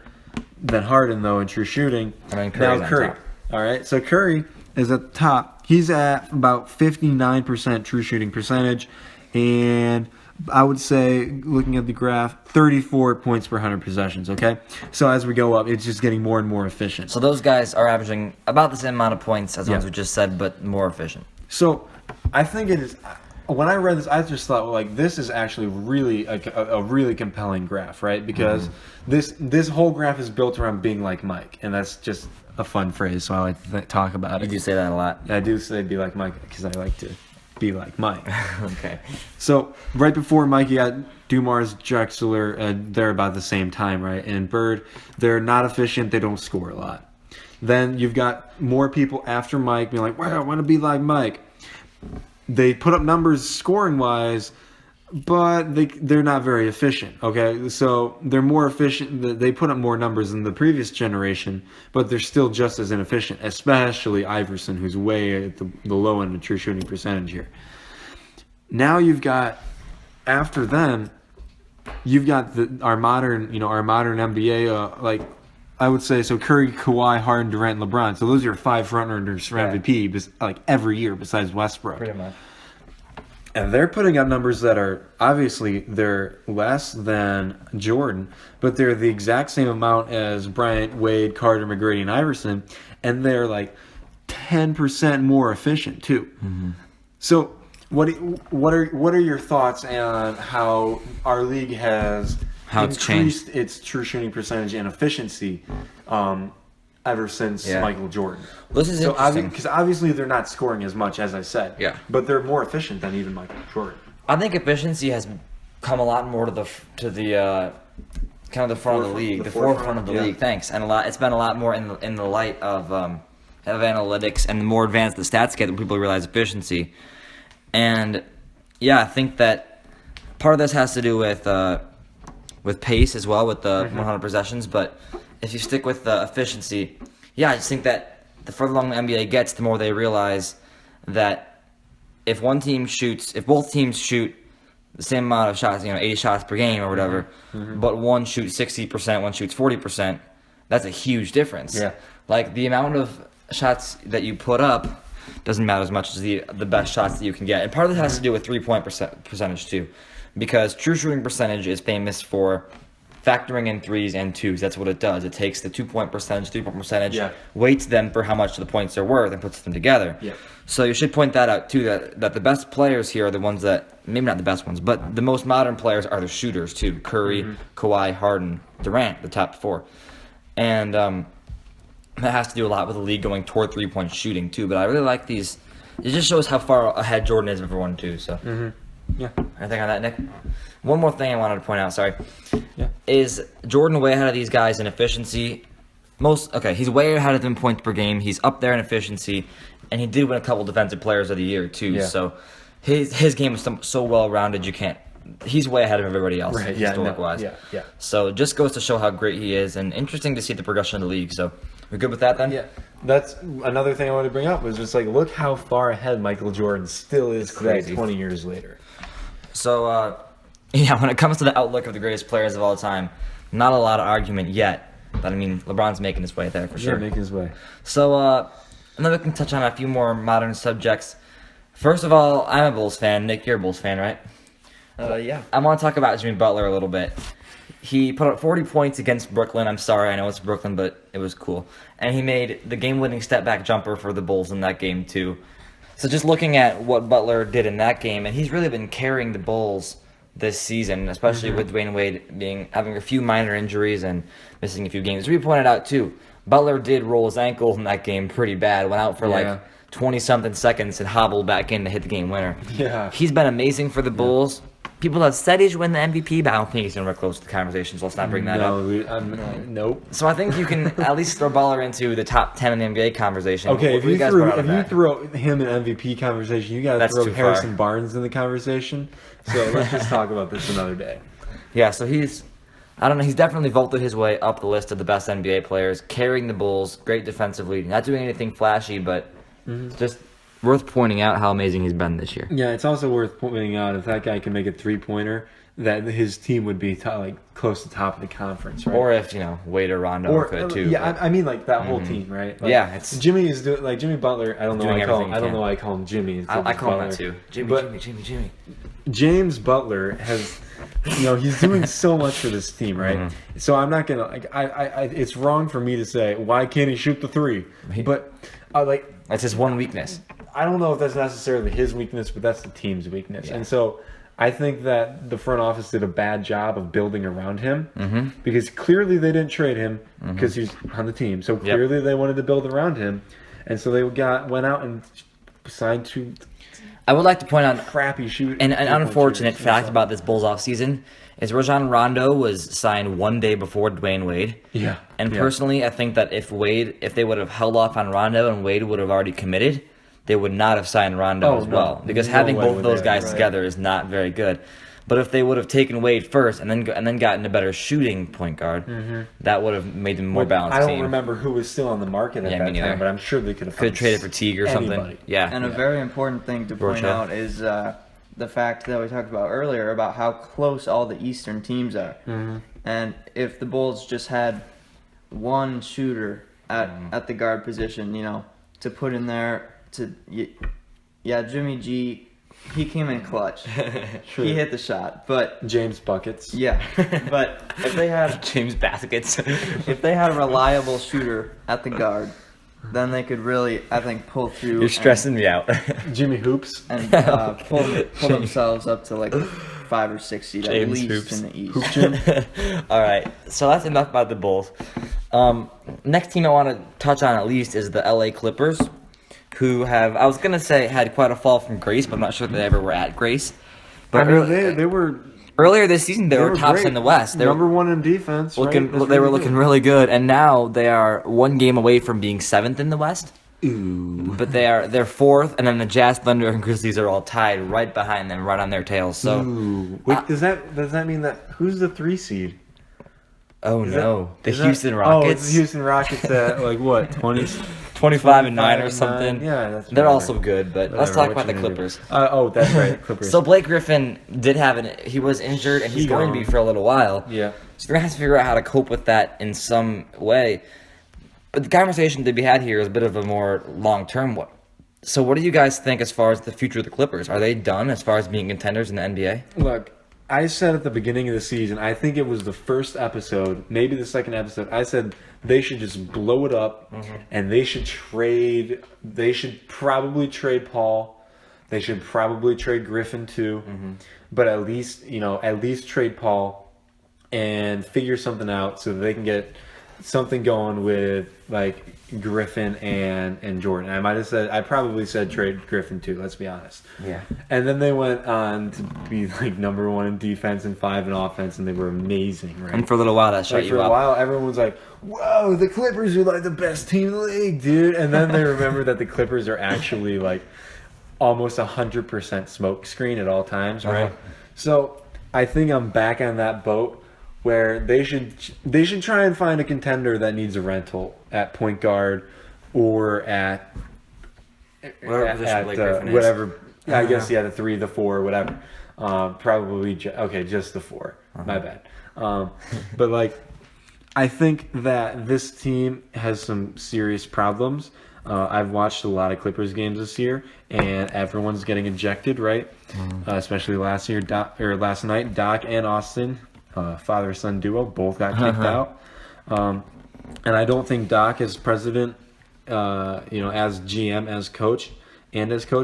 than Harden, though, in true shooting. And then Curry's now on Curry. top. All right, so Curry is at the top. He's at about 59% true shooting percentage. And I would say, looking at the graph, 34 points per 100 possessions, okay? So as we go up, it's just getting more and more efficient. So those guys are averaging about the same amount of points as the Yeah. ones we just said, but more efficient. So I think it is. When I read this, I just thought, well, like, this is actually really a really compelling graph, right? Because this whole graph is built around being like Mike, and that's just a fun phrase, so I like to talk about You it. do say that a lot. I do say be like Mike because I like to be like Mike. Okay. So right before Mike, you got Dumars, Drexler, they're about the same time, right? And Bird, they're not efficient, they don't score a lot. Then you've got more people after Mike being like, wow, I want to be like Mike. They put up numbers scoring-wise but they're not very efficient. Okay, so they're more efficient. They put up more numbers than the previous generation, but they're still just as inefficient. Especially Iverson, who's way at the low end of true shooting percentage here. Now you've got after them, you've got our modern NBA like. I would say so. Curry, Kawhi, Harden, Durant, and LeBron. So those are your 5 frontrunners for MVP, like every year besides Westbrook. Pretty much. And they're putting up numbers that are obviously they're less than Jordan, but they're the exact same amount as Bryant, Wade, Carter, McGrady, and Iverson, and they're like 10% more efficient too. Mm-hmm. So what are your thoughts on how our league has increased its true shooting percentage and efficiency ever since Michael Jordan? This is interesting. Because obviously they're not scoring as much, as I said. Yeah. But they're more efficient than even Michael Jordan. I think efficiency has come a lot more to the kind of the front of the league, the forefront of the league. Thanks, and it's been a lot more in the light of analytics, and the more advanced the stats get, the people realize efficiency. And I think that part of this has to do with pace as well, with the 100 possessions. But if you stick with the efficiency, I just think that the further along the NBA gets, the more they realize that if both teams shoot the same amount of shots, 80 shots per game or whatever, but one shoots 60%, one shoots 40%, that's a huge difference. Yeah. Like the amount of shots that you put up doesn't matter as much as the best shots that you can get. And part of this has to do with 3-point percentage too, because true shooting percentage is famous for factoring in 3s and 2s. That's what it does. It takes the 2-point percentage, 3-point percentage, weights them for how much the points are worth, and puts them together. Yeah. So you should point that out too, that the best players here are the ones that, maybe not the best ones, but the most modern players are the shooters too. Curry, Kawhi, Harden, Durant, the top 4. And that has to do a lot with the league going toward 3-point shooting too. But I really like these. It just shows how far ahead Jordan is of everyone too. So, anything on that, Nick? One more thing I wanted to point out. Sorry, is Jordan way ahead of these guys in efficiency? He's way ahead of them in points per game. He's up there in efficiency, and he did win a couple Defensive Players of the Year too. Yeah. So his game is so well rounded. He's way ahead of everybody else, historic wise. Yeah. So it just goes to show how great he is, and interesting to see the progression of the league. So we're good with that then? Yeah. That's another thing I wanted to bring up was just like, look how far ahead Michael Jordan still is today, 20 years later. So, when it comes to the outlook of the greatest players of all time, not a lot of argument yet. But, LeBron's making his way there for sure. Yeah, making his way. So, and then we can touch on a few more modern subjects. First of all, I'm a Bulls fan. Nick, you're a Bulls fan, right? Yeah. I want to talk about Jimmy Butler a little bit. He put up 40 points against Brooklyn. I'm sorry, I know it's Brooklyn, but it was cool. And he made the game-winning step-back jumper for the Bulls in that game, too. So just looking at what Butler did in that game, and he's really been carrying the Bulls this season, especially with Dwayne Wade having a few minor injuries and missing a few games. As we pointed out, too, Butler did roll his ankle in that game pretty bad. Went out for 20-something seconds and hobbled back in to hit the game winner. Yeah. He's been amazing for the Bulls. People have said he should win the MVP, but I don't think he's anywhere close to the conversation, so let's not bring that up. Nope. So I think you can at least throw Butler into the top 10 in the NBA conversation. Okay, if you throw him in MVP conversation, you got to throw Harrison Barnes in the conversation. So let's just talk about this another day. Yeah, so he's definitely vaulted his way up the list of the best NBA players, carrying the Bulls, great defensively, not doing anything flashy, but just worth pointing out how amazing he's been this year. Yeah, it's also worth pointing out if that guy can make a 3-pointer, that his team would be close to top of the conference, right? Or if Wade or Rondo could too. Yeah, I mean that whole team, right? It's Jimmy is doing Jimmy Butler. I don't know why I call him Jimmy. I call him that too. Jimmy. James Butler has, he's doing so much for this team, right? So I'm not gonna it's wrong for me to say why can't he shoot the 3, but that's his one weakness. I don't know if that's necessarily his weakness, but that's the team's weakness. Yeah. And so I think that the front office did a bad job of building around him because clearly they didn't trade him because he's on the team. So clearly they wanted to build around him. And so they went out and signed 2 I would like to point out crappy shoot. An unfortunate fact about this Bulls offseason is Rajon Rondo was signed one day before Dwayne Wade. Yeah. And personally, I think that if they would have held off on Rondo and Wade would have already committed, they would not have signed Rondo as well. Because having both of those guys together is not very good. But if they would have taken Wade first and then gotten a better shooting point guard, that would have made them more balanced. I don't team. remember who was still on the market at that time, but I'm sure they could have traded for Teague or something. anybody. Yeah. And a very important thing to point out is the fact that we talked about earlier about how close all the Eastern teams are. And if the Bulls just had one shooter at the guard position, to put in there Jimmy G, he came in clutch. Sure. He hit the shot, but James buckets. yeah. But if they had James baskets. if they had a reliable shooter at the guard, then they could really, I think, pull through. You're stressing me out. Jimmy Hoops. and pull themselves up to like 5 or 6 seed at James least Hoops. in the East. Hoop Jim. All right, so that's enough about the Bulls. Next team I want to touch on at least is the LA Clippers, who have, I was going to say, had quite a fall from grace, but I'm not sure if they ever were at grace. But they were earlier this season, they were tops great. in the West. They number were one in defense. looking, right? they were looking really good, and now they are one game away from being 7th in the West. Ooh. But they're 4th, and then the Jazz, Thunder, and Grizzlies are all tied right behind them, right on their tails. So, Wait, does that mean that who's the 3 seed? oh Is no, that- is the that- Houston Oh, Rockets. it's the Houston Rockets at like what 25 and 9 or 25 something. and 9. Yeah, that's They're whatever. also good, but let's Whatever, talk what about the you gonna do? Clippers. Oh, that's right, Clippers. So Blake Griffin did have he was injured, and he's going to be for a little while. yeah, So they're going to have to figure out how to cope with that in some way. But the conversation to be had here is a bit of a more long-term one. So what do you guys think as far as the future of the Clippers? Are they done as far as being contenders in the NBA? look, I said at the beginning of the season, I think it was the first episode, maybe the second episode, I said they should just blow it up and they should probably trade Paul. They should probably trade Griffin too. But at least trade Paul and figure something out so that they can get something going with like Griffin and Jordan. I probably said trade Griffin too, let's be honest. Yeah. And then they went on to be like number 1 in defense and 5 in offense, and they were amazing, right? And for a little while that shut Like you for a up. while, everyone was like, "Whoa, the Clippers are like the best team in the league, dude!" And then they remember that the Clippers are actually like almost 100% smoke screen at all times, right? Uh-huh. So I think I'm back on that boat where they should try and find a contender that needs a rental at point guard or at Whatever position Blake Griffin is. whatever. I guess the 3, the 4, whatever. Probably just the 4. My bad. But like, I think that this team has some serious problems. I've watched a lot of Clippers games this year, and everyone's getting ejected, right? Especially last night, Doc and Austin, father-son duo, both got kicked out. And I don't think Doc, as president, as GM, as coach,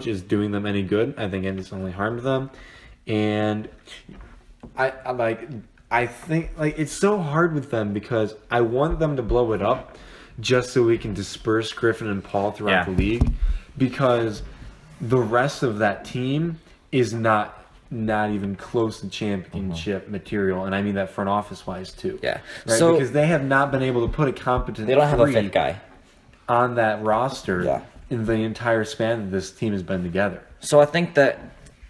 is doing them any good. I think it's only harmed them. And I think it's so hard with them because I want them to blow it up just so we can disperse Griffin and Paul throughout the league, because the rest of that team is not even close to championship material, and I mean that front office wise too. Yeah. Right? So because they have not been able to put a competent they don't have a 3 fifth guy. on that roster Yeah. in the entire span that this team has been together. So I think that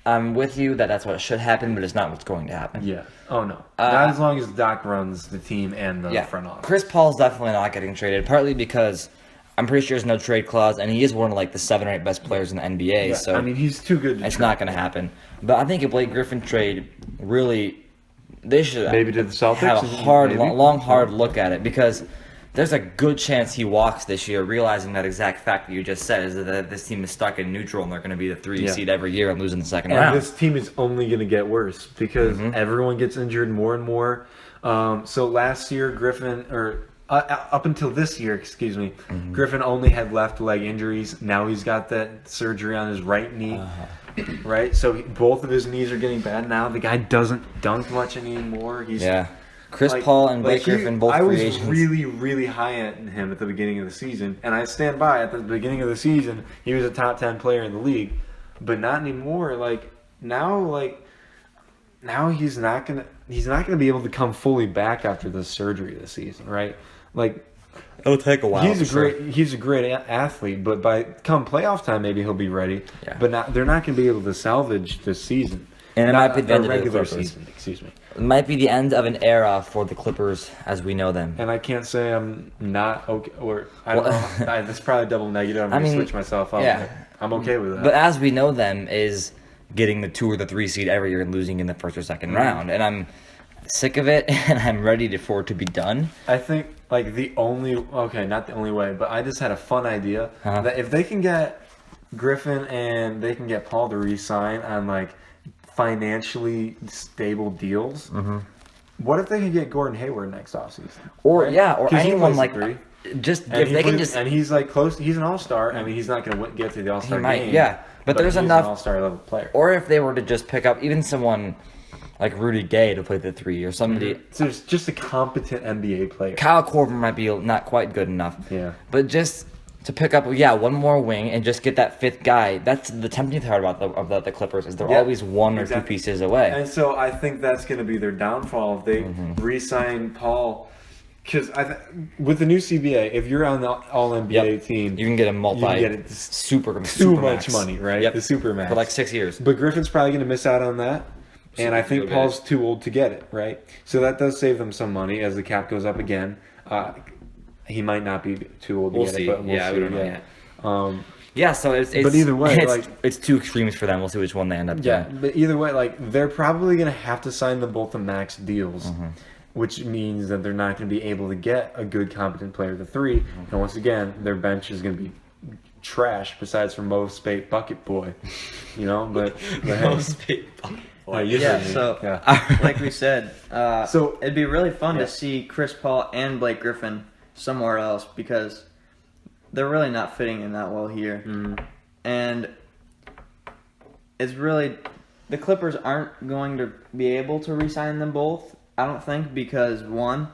I'm with you that that's what should happen, but it's not what's going to happen. Yeah. Oh no. Not as long as Doc runs the team and the front office. Chris Paul's definitely not getting traded, partly because I'm pretty sure there's no trade clause, and he is one of like the 7 or 8 best players in the NBA. Yeah, So I mean, he's too good. it's not going to happen. But I think a Blake Griffin trade really, they should Maybe to the Celtics. have a maybe? hard look at it, because there's a good chance he walks this year, realizing that exact fact that you just said, is that this team is stuck in neutral and they're going to be the 3 seed every year and losing the second And round. this team is only going to get worse because everyone gets injured more and more. So last year, up until this year, Griffin only had left leg injuries. Now he's got that surgery on his right knee, right? So both of his knees are getting bad now. The guy doesn't dunk much anymore. Chris Paul and Blake Griffin, both free agents. I was really, really high on him at the beginning of the season, and I stand by. At the beginning of the season, he was a top 10 player in the league, but not anymore. Now he's not gonna be able to come fully back after the surgery this season, right? It'll take a while. He's a great athlete, but come playoff time, maybe he'll be ready. Yeah. But they're not going to be able to salvage this season And it might be the end of the regular Clippers. season. Excuse me. It might be the end of an era for the Clippers as we know them. And I can't say I'm not okay, or I don't know. That's probably a double negative. I'm gonna switch myself up. yeah. I'm okay with that. But as we know them is getting the 2 or the 3 seed every year and losing in the first or second round. And I'm sick of it, and I'm ready for it to be done. I think not the only way, but I just had a fun idea that if they can get Griffin and they can get Paul to re-sign on financially stable deals, what if they can get Gordon Hayward next offseason? Or right? or 'Cause he anyone plays the three. just And if they can just and he's close. He's an all-star. I mean, he's not going to get to the all-star he might game. but there's he's enough an all-star level player. or if they were to just pick up even someone like Rudy Gay to play the 3 or somebody. So it's just a competent NBA player. Kyle Korver might be not quite good enough. Yeah. But just to pick up, one more wing and just get that 5th guy. That's the tempting part about the Clippers is they're always 1 or 2 pieces away. And so I think that's going to be their downfall if they re-sign Paul. Because with the new CBA, if you're on the All-NBA team, You can get a super too max. much money, right? Yep. The super max. For 6 years. But Griffin's probably going to miss out on that. And I think Paul's too old to get it, right? So that does save them some money as the cap goes up again. He might not be too old to get it, but we'll see. We don't know yet. So it's but either way, it's 2 extremes for them. We'll see which one they end up doing. Yeah, but either way, they're probably going to have to sign them both to max deals, which means that they're not going to be able to get a good, competent player at the 3. And once again, their bench is going to be trash, besides for Mo Spate Bucket Boy, But Mo Spate Bucket Boy. Like we said, so it'd be really fun to see Chris Paul and Blake Griffin somewhere else because they're really not fitting in that well here. And it's really the Clippers aren't going to be able to re-sign them both, I don't think, because one,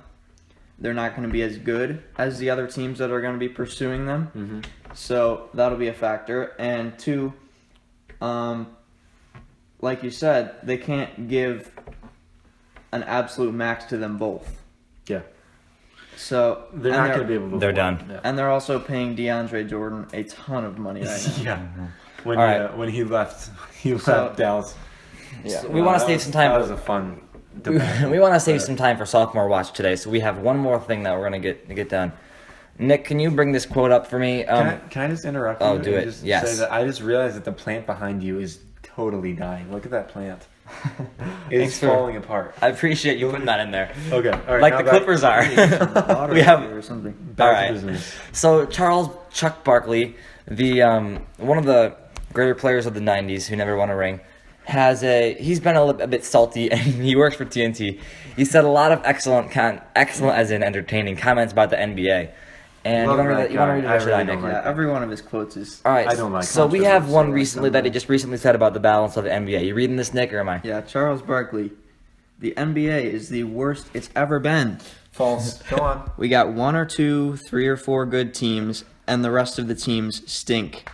they're not going to be as good as the other teams that are going to be pursuing them. So that'll be a factor. And two, like you said, they can't give an absolute max to them both. Yeah. So they're not going to be able to. They're done. Yeah. And they're also paying DeAndre Jordan a ton of money right now. When he left Dallas. Yeah. So we want to save some time. That was a fun debate. We want to save some time for sophomore watch today, so we have one more thing that we're going to get done. Nick, can you bring this quote up for me? Can I just interrupt you? Oh, do it. Just Yes. say that I just realized that the plant behind you is totally dying. Look at that plant. It's falling apart. I appreciate you putting that in there. Okay. All right. Like the Clippers are. We have or something. All right. So Charles Chuck Barkley, the one of the greater players of the '90s who never won a ring, he's been a bit salty, and he works for TNT. He said a lot of excellent as in entertaining comments about the NBA. And you want to read it, or should I, Nick? Yeah, every one of his quotes is. All right. I don't like. So we have one recently that he just recently said about the balance of the NBA. You reading this, Nick, or am I? Yeah, Charles Barkley. The NBA is the worst it's ever been. False. Go on. We got 1 or 2, 3 or 4 good teams, and the rest of the teams stink.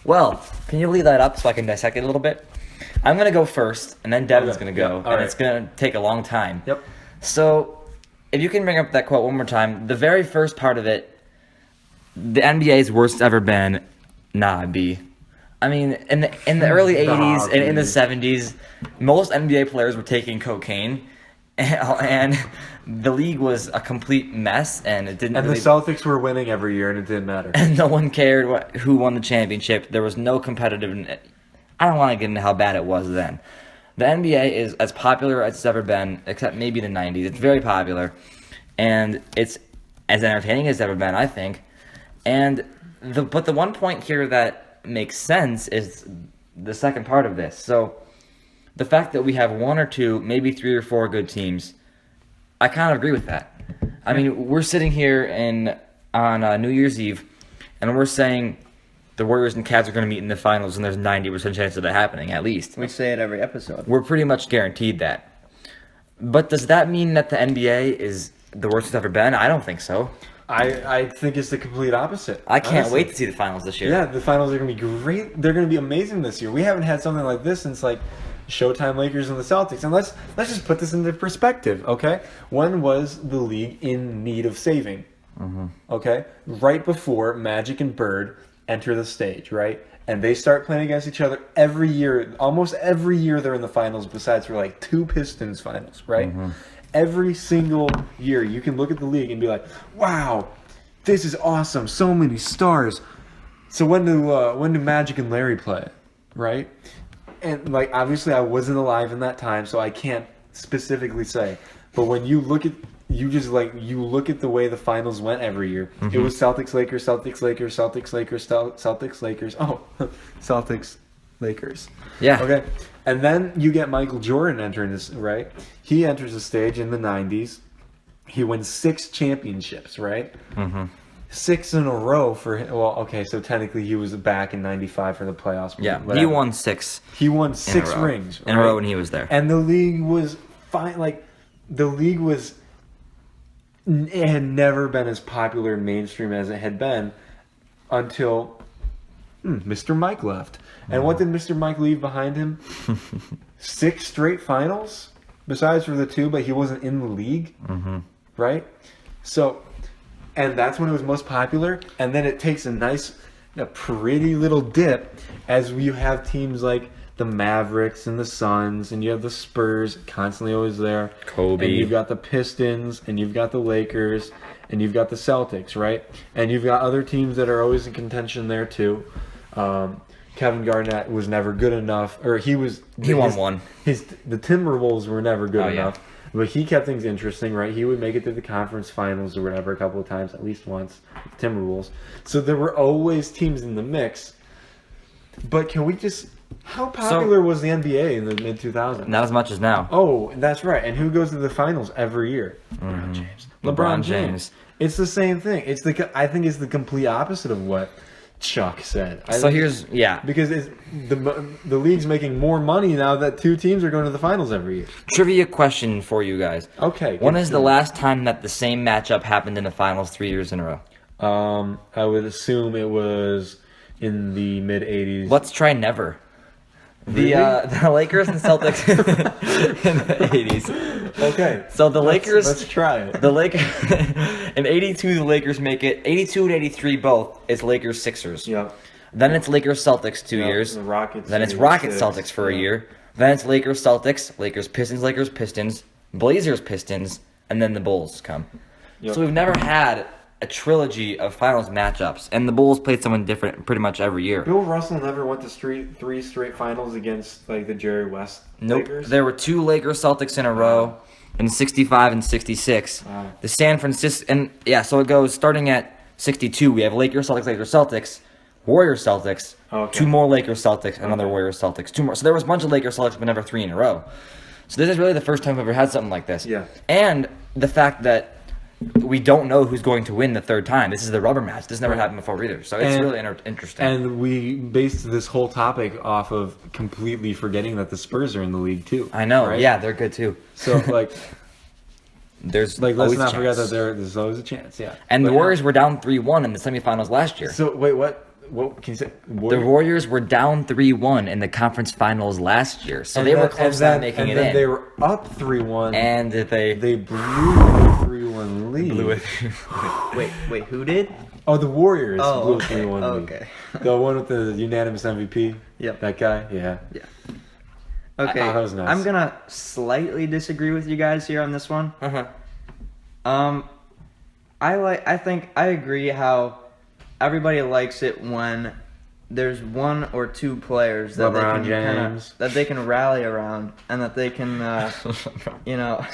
Well, can you leave that up so I can dissect it a little bit? I'm going to go first, and then Devin's going to go, and it's going to take a long time. Yep. So, if you can bring up that quote one more time, the very first part of it, the NBA's worst it's ever been, B. I mean, in the early 80s and in the 70s, most NBA players were taking cocaine, and the league was a complete mess, and it didn't. And the Celtics were winning every year, and it didn't matter. And no one cared who won the championship. There was no competitive. I don't want to get into how bad it was then. The NBA is as popular as it's ever been, except maybe the 90s. It's very popular, and it's as entertaining as it's ever been, I think. But the one point here that makes sense is the second part of this. So the fact that we have 1 or 2, maybe 3 or 4 good teams, I kind of agree with that. I mean, we're sitting here on New Year's Eve, and we're saying the Warriors and Cavs are going to meet in the finals, and there's 90% chance of that happening, at least. We say it every episode. We're pretty much guaranteed that. But does that mean that the NBA is the worst it's ever been? I don't think so. I think it's the complete opposite. I can't wait to see the finals this year. Yeah, the finals are going to be great. They're going to be amazing this year. We haven't had something like this since Showtime Lakers and the Celtics. And let's just put this into perspective, okay? When was the league in need of saving? Okay? Right before Magic and Bird enter the stage, right? and they start playing against each other every year. Almost every year they're in the finals, besides for like 2 Pistons finals, right? Every single year, you can look at the league and be like, "Wow, this is awesome! So many stars." So when do Magic and Larry play, right? And like obviously, I wasn't alive in that time, so I can't specifically say. But when you look at you look at the way the finals went every year. It was Celtics, Lakers, Celtics, Lakers, Celtics, Lakers, Celtics, Lakers. Oh, Celtics, Lakers. Yeah. Okay. And then you get Michael Jordan entering this, right? He enters the stage in the 90s. He wins 6 championships, right? 6 in a row for him. Well, okay, so technically he was back in 95 for the playoffs. Yeah, whatever. he won 6. He won 6 rings. In a row when he was there. And the league was fine. Like, the league was... It had never been as popular and mainstream as it had been until Mr. Mike left. And what did Mr. Mike leave behind him? 6 straight finals? Besides for the 2, but he wasn't in the league. Right? So, and that's when it was most popular. And then it takes a pretty little dip as you have teams like the Mavericks and the Suns, and you have the Spurs constantly always there. Kobe. And you've got the Pistons, and you've got the Lakers, and you've got the Celtics, right? And you've got other teams that are always in contention there too. Kevin Garnett was never good enough, or he won one. The Timberwolves were never good enough, but he kept things interesting, right? He would make it to the conference finals or whatever a couple of times, at least once. The Timberwolves. So there were always teams in the mix. But can we just? How popular was the NBA in the mid 2000s? Not as much as now. Oh, that's right. And who goes to the finals every year? LeBron James. LeBron James. It's the same thing. I think it's the complete opposite of what Chuck said. Because the league's making more money now that 2 teams are going to the finals every year. Trivia question for you guys. Okay. When is the last time that the same matchup happened in the finals 3 years in a row? I would assume it was in the mid 80s. Let's try never. Really? The Lakers and Celtics in the 80s. Okay. So the Lakers... Let's try it. The Lakers... in 82, the Lakers make it. 82 and 83 both. It's Lakers-Sixers. Yep. Then it's Lakers-Celtics 2 years. The Rockets. Then it's Rockets-Celtics for a year. Then it's Lakers-Celtics, Lakers-Pistons, Lakers-Pistons, Blazers-Pistons, and then the Bulls come. Yep. So we've never had a trilogy of finals matchups, and the Bulls played someone different pretty much every year. Bill Russell never went to 3 straight finals against like the Jerry West Lakers? There were 2 Lakers-Celtics in a row in 65 and 66. Wow. The San Francisco... And yeah, so it goes starting at 62. We have Lakers-Celtics, Lakers-Celtics, Warriors-Celtics, 2 more Lakers-Celtics, another Warriors-Celtics, 2 more. So there was a bunch of Lakers-Celtics, but never 3 in a row. So this is really the first time we've ever had something like this. Yeah. And the fact that we don't know who's going to win the third time. This is the rubber match. This never happened before either. So it's really interesting. And we based this whole topic off of completely forgetting that the Spurs are in the league too. I know. Right? Yeah, they're good too. So there's let's always not a forget chance. that there's always a chance. Yeah. And the Warriors were down 3-1 in the semifinals last year. So wait, what can you say? The Warriors were down 3-1 in the conference finals last year, so they were close to making it in. They were up 3-1, and they blew a 3-1 lead. Blew it. Wait, who did? Oh, the Warriors blew a okay. 3-1 lead. Okay. The one with the unanimous MVP. Yep. That guy. Yeah. Okay. That was nice. I'm gonna slightly disagree with you guys here on this one. I think I agree how everybody likes it when there's 1 or 2 players that they can rally around and that they can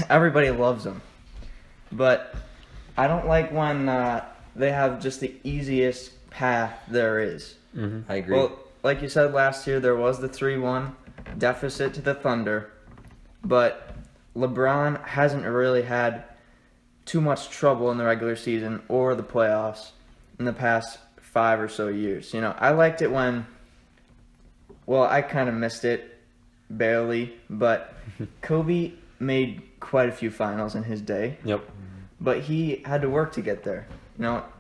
everybody loves them. But I don't like when they have just the easiest path there is. I agree. Well, like you said last year, there was the 3-1 deficit to the Thunder, but LeBron hasn't really had too much trouble in the regular season or the playoffs in the past 5 or so years. I liked it when, well, I kind of missed it, barely, but Kobe made quite a few finals in his day. Yep. But he had to work to get there.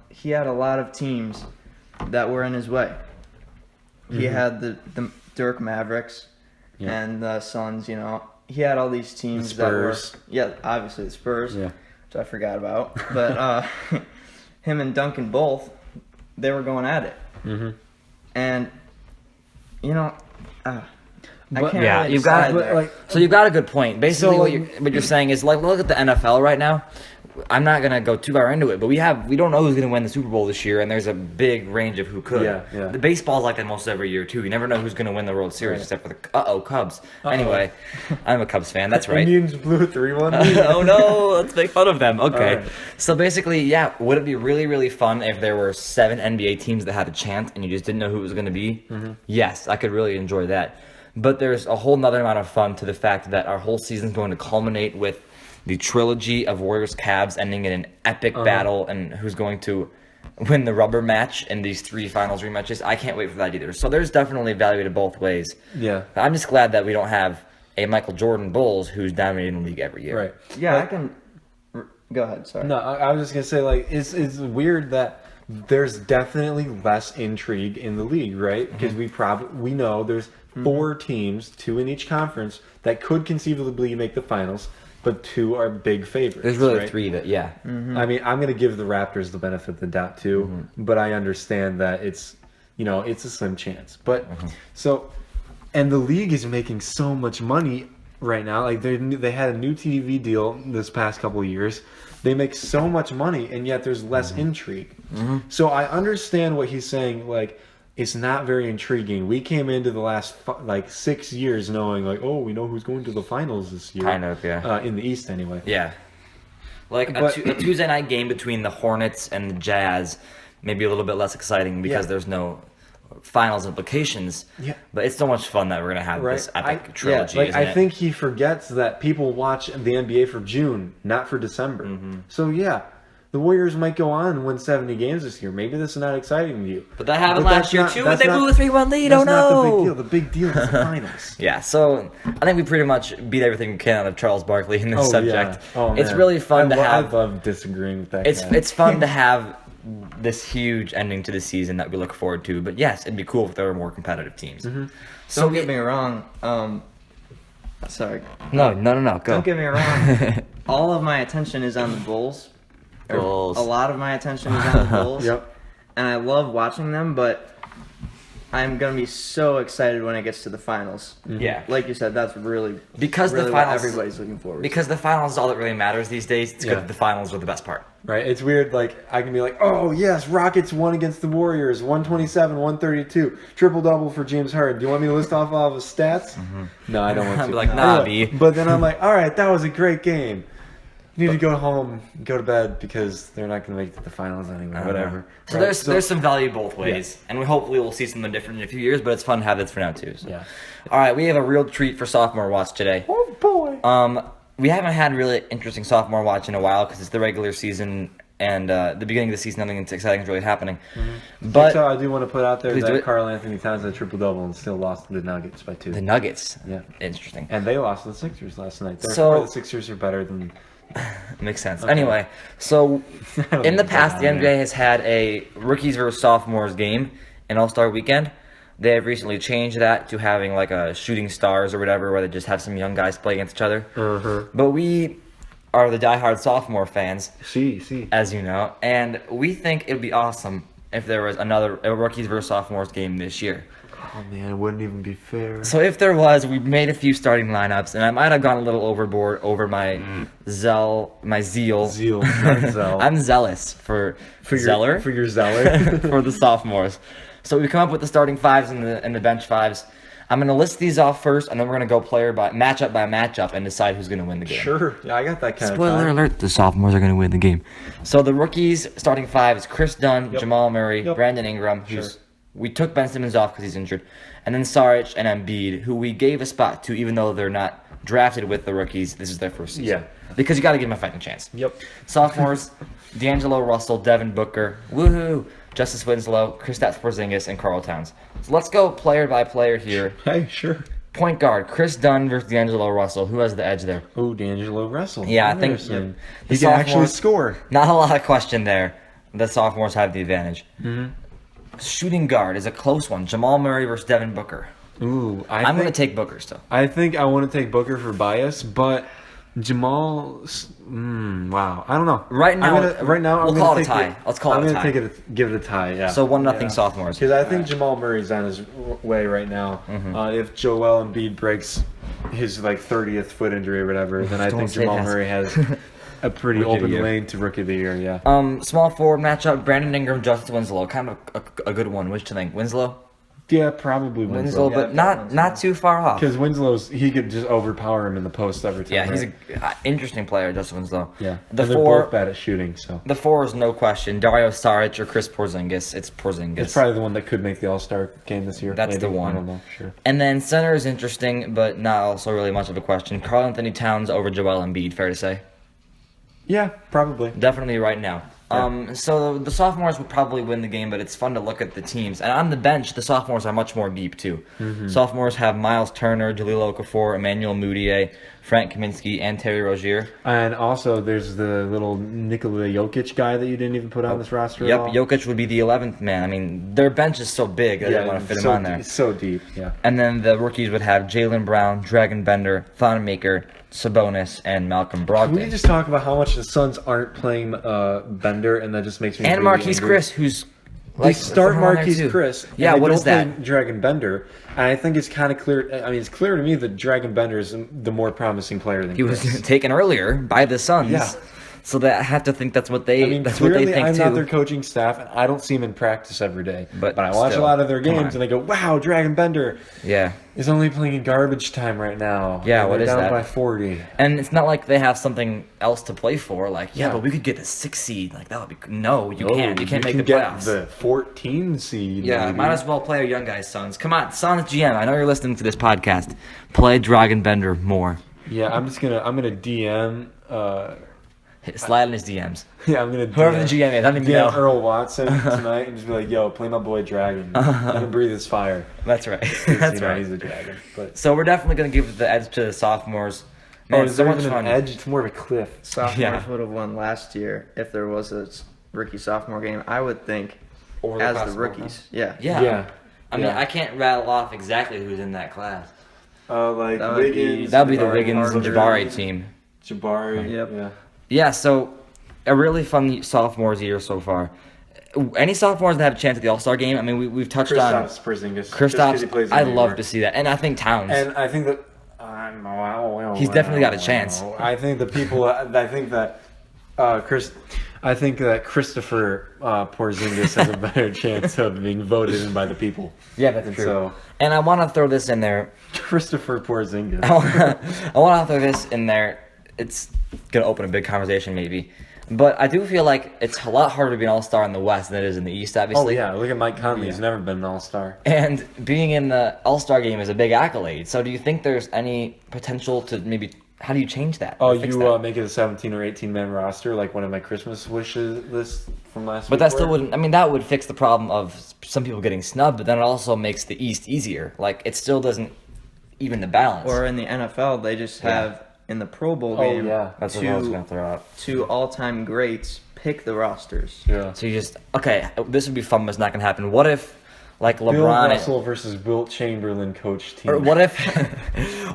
He had a lot of teams that were in his way. He had the Dirk Mavericks and the Suns, He had all these teams that were... Yeah, obviously the Spurs, which I forgot about. But him and Duncan both, they were going at it. And you know, I But- can't Yeah, really you've got decide but, there. like, So you've got a good point. Basically, So, what you're saying is like, look at the NFL right now. I'm not gonna go too far into it, but we don't know who's gonna win the Super Bowl this year, and there's a big range of who could. Yeah. The baseball's like that most every year too. You never know who's gonna win the World Series, Right. except for the Cubs. Anyway, I'm a Cubs fan. That's right. Indians blew a 3-1 lead. Oh no, let's make fun of them. Okay. All right. So basically, yeah, would it be really, really fun if there were 7 NBA teams that had a chance and you just didn't know who it was going to be? Mm-hmm. Yes, I could really enjoy that. But there's a whole nother amount of fun to the fact that our whole season is going to culminate with the trilogy of Warriors Cavs ending in an epic battle and who's going to win the rubber match in these 3 finals rematches. I can't wait for that either. So there's definitely value to both ways. Yeah. I'm just glad that we don't have a Michael Jordan Bulls who's dominating the league every year. Right. Yeah, Like, I can. Go ahead. Sorry. No, I was just gonna say, like, it's weird that there's definitely less intrigue in the league, right? Because we know there's 4 teams, 2 in each conference, that could conceivably make the finals, but 2 are big favorites. There's really right? 3 that, yeah. I mean, I'm gonna give the Raptors the benefit of the doubt too, but I understand that it's a slim chance. But so, and the league is making so much money right now. Like they had a new TV deal this past couple of years. They make so much money, and yet there's less intrigue. So I understand what he's saying. Like, it's not very intriguing. We came into the last 6 years knowing, like, oh, we know who's going to the finals this year. Kind of, yeah. In the East, anyway. Yeah. Like But- a Tuesday night game between the Hornets and the Jazz may be a little bit less exciting because Yeah. there's no finals implications. Yeah. But it's so much fun that we're going to have Right. this epic Yeah, trilogy, like isn't I it? think he forgets that people watch the NBA for June, not for December. So yeah, the Warriors might go on and win 70 games this year. Maybe this is not exciting to you. But that happened But last that's year not- too, and that's they not- blew a 3-1 lead. That's Oh not the no! big deal. The big deal is the finals. Yeah, so I think we pretty much beat everything we can out of Charles Barkley in this subject. Yeah. Oh, It's man. really fun to I have. love disagreeing with that. It's guy. it's fun to have this huge ending to the season that we look forward to. But yes, it'd be cool if there were more competitive teams. So Don't get me wrong. Sorry. No, go. Don't get me wrong. All of my attention is on the Bulls. Or Bulls. A lot of my attention is on the Bulls. Yep. And I love watching them, but I'm gonna be so excited when it gets to the finals. Yeah. Like you said, that's really Because really the what finals, everybody's looking forward to. because the finals is all that really matters these days. It's Yeah. because the finals are the best part. Right, it's weird. Like I can be like, "Oh yes, Rockets won against the Warriors, 127, 132, triple double for James Harden." Do you want me to list off all of his stats? No, I don't want to. I'd be like, nah, But- B. But then I'm like, "All right, that was a great game. You need to go home, go to bed because they're not going to make it to the finals anyway. Whatever." So Right, there's some value both ways, and we hopefully we'll see something different in a few years. But it's fun to have this for now too. So. Yeah. All right, we have a real treat for sophomore watch today. Oh boy. We haven't had really interesting sophomore watch in a while because it's the regular season and the beginning of the season. Nothing exciting is really happening. But So I do want to put out there Please do that it. Karl Anthony Towns had a triple double and still lost to the Nuggets by 2. the Nuggets, Yeah. interesting. And they lost to the Sixers last night. Therefore, So- the Sixers are better than. Makes sense. Anyway, so in the past, the NBA has had a rookies versus sophomores game, an All-Star weekend. They have recently changed that to having like a shooting stars or whatever, where they just have some young guys play against each other. But we are the diehard sophomore fans, See. as you know, and we think it would be awesome if there was a rookies versus sophomores game this year. Oh man, it wouldn't even be fair. So if there was, we made a few starting lineups, and I might have gone a little overboard over my zeal. Zeal, not Zell. I'm zealous for Zeller For your Zeller. for the sophomores. So we come up with the starting fives and the bench fives. I'm gonna list these off first, and then we're gonna go player by matchup and decide who's gonna win the game. Sure. Yeah, I got that kind Spoiler of time. alert: the sophomores are gonna win the game. So the rookies starting five is Chris Dunn, Yep. Jamal Murray, Yep. Brandon Ingram. Who's we took Ben Simmons off because he's injured, and then Saric and Embiid, who we gave a spot to, even though they're not drafted with the rookies. This is their first season. Yeah. Because you got to give them a fighting chance. Yep. Sophomores: D'Angelo Russell, Devin Booker, woohoo, Justice Winslow, Kristaps Porzingis, and Karl Towns. So let's go player by player here. Hey, sure. Point guard: Chris Dunn versus D'Angelo Russell. Who has the edge there? Oh, D'Angelo Russell. Yeah, I think Interesting. the He can actually sophomores- score. Not a lot of question there. The sophomores have the advantage. Shooting guard is a close one. Jamal Murray versus Devin Booker. Ooh, I'm going to take Booker still. I think I want to take Booker for bias, but Jamal. Wow, I don't know. Right now, we'll call it a tie. Let's call it a tie. Give it a tie. Yeah. So 1-0 sophomores. Because I think Jamal Murray's on his way right now. If Joel Embiid breaks his 30th foot injury or whatever, then I think Jamal Murray has a pretty open lane to Rookie of the Year. Yeah. Small forward matchup: Brandon Ingram, Justice Winslow. Kind of a good one. What do you think, Winslow? Yeah, probably Winslow, but not too far off. Because he could just overpower him in the post every time. Yeah, he's an interesting player, Justin Winslow. Yeah, they're both bad at shooting. So the 4 is no question: Dario Saric or Chris Porzingis. It's Porzingis. It's probably the one that could make the All-Star game this year. That's the one. I don't know, sure. And then center is interesting, but not also really much of a question. Karl Anthony Towns over Joel Embiid. Fair to say. Yeah, probably. Definitely right now. So the sophomores would probably win the game, but it's fun to look at the teams. And on the bench, the sophomores are much more deep, too. Sophomores have Miles Turner, Jahlil Okafor, Emmanuel Mudiay, Frank Kaminsky, and Terry Rozier. And also, there's the little Nikola Jokic guy that you didn't even put on this roster Yep, at all. Jokic would be the 11th man. I mean, their bench is so big that they want to fit him on there. It's so deep, yeah. And then the rookies would have Jaylen Brown, Dragon Bender, Thonmaker, Sabonis, and Malcolm Brogdon. Can we just talk about how much the Suns aren't playing Bender, and that just makes me and really Marquise angry. Chris, who's they start Marquise Chris. Yeah, what is that? Play Dragon Bender, and I think it's kind of clear. I mean, it's clear to me that Dragon Bender is the more promising player than he Chris. was taken earlier by the Suns. Yeah. So that I have to think that's what they. I mean, that's clearly what they think I'm too. not their coaching staff, and I don't see him in practice every day. But I watch still, a lot of their come games, on. and I go, "Wow, Dragon Bender Yeah. is only playing in garbage time right now." Yeah, and what they're is down that? by 40. And it's not like they have something else to play for. Like, yeah, Yeah. but we could get the 6th seed. Like that would be no. You Oh, can't. You can't make the get playoffs. the 14 seed. Yeah, maybe. might as well play our young guys' Suns. Come on, Suns GM. I know you're listening to this podcast. Play Dragon Bender more. Yeah, I'm gonna DM. Slide in his DMs. Yeah, I'm gonna Whoever the GM is, I don't even DM know. Earl Watson tonight and just be like, "Yo, play my boy Dragon. Let him breathe his fire." That's right. 'Cause, That's you know, right. He's a dragon. But So we're definitely going to give the edge to the sophomores. Man, is so there much even fun. an edge? It's more of a cliff. Sophomores Yeah. would have won last year if there was a rookie sophomore game. I would think Over the as past the rookies. Yeah. Yeah. I mean, Yeah. I can't rattle off exactly who's in that class. Like That would be- Wiggins. That would be the Jabari Wiggins and Parker. Jabari team. Jabari. Yep. Yeah. Yeah, so a really fun sophomores year so far. Any sophomores that have a chance at the All-Star game? I mean, we've touched on Kristaps Porzingis. Just 'cause he Kristaps. plays in I'd New love York. to see that, and I think Towns. And I think that He's definitely got a chance. I think the people. I think that I think that Christopher Porzingis has a better chance of being voted in by the people. Yeah, that's And true. so And I want to throw this in there. Christopher Porzingis. I want to throw this in there. It's gonna open a big conversation, maybe. But I do feel like it's a lot harder to be an all-star in the West than it is in the East, Oh obviously. yeah, look at Mike Conley. He's never been an all-star. And being in the all-star game is a big accolade. So do you think there's any potential to maybe... How do you change that? Oh, or fix you that? make it a 17 or 18 man roster like one of my Christmas wishes list from last week. But that still were? wouldn't... I mean, that would fix the problem of some people getting snubbed, but then it also makes the East easier. Like, it still doesn't even the balance. Or in the NFL, they just have in the Pro Bowl Oh, game yeah. That's what I was going to throw out. two all-time greats pick the rosters. Yeah. So you just... Okay, this would be fun, but it's not going to happen. What if, like, Bill LeBron... Russell versus Wilt Chamberlain coach team. Or what if,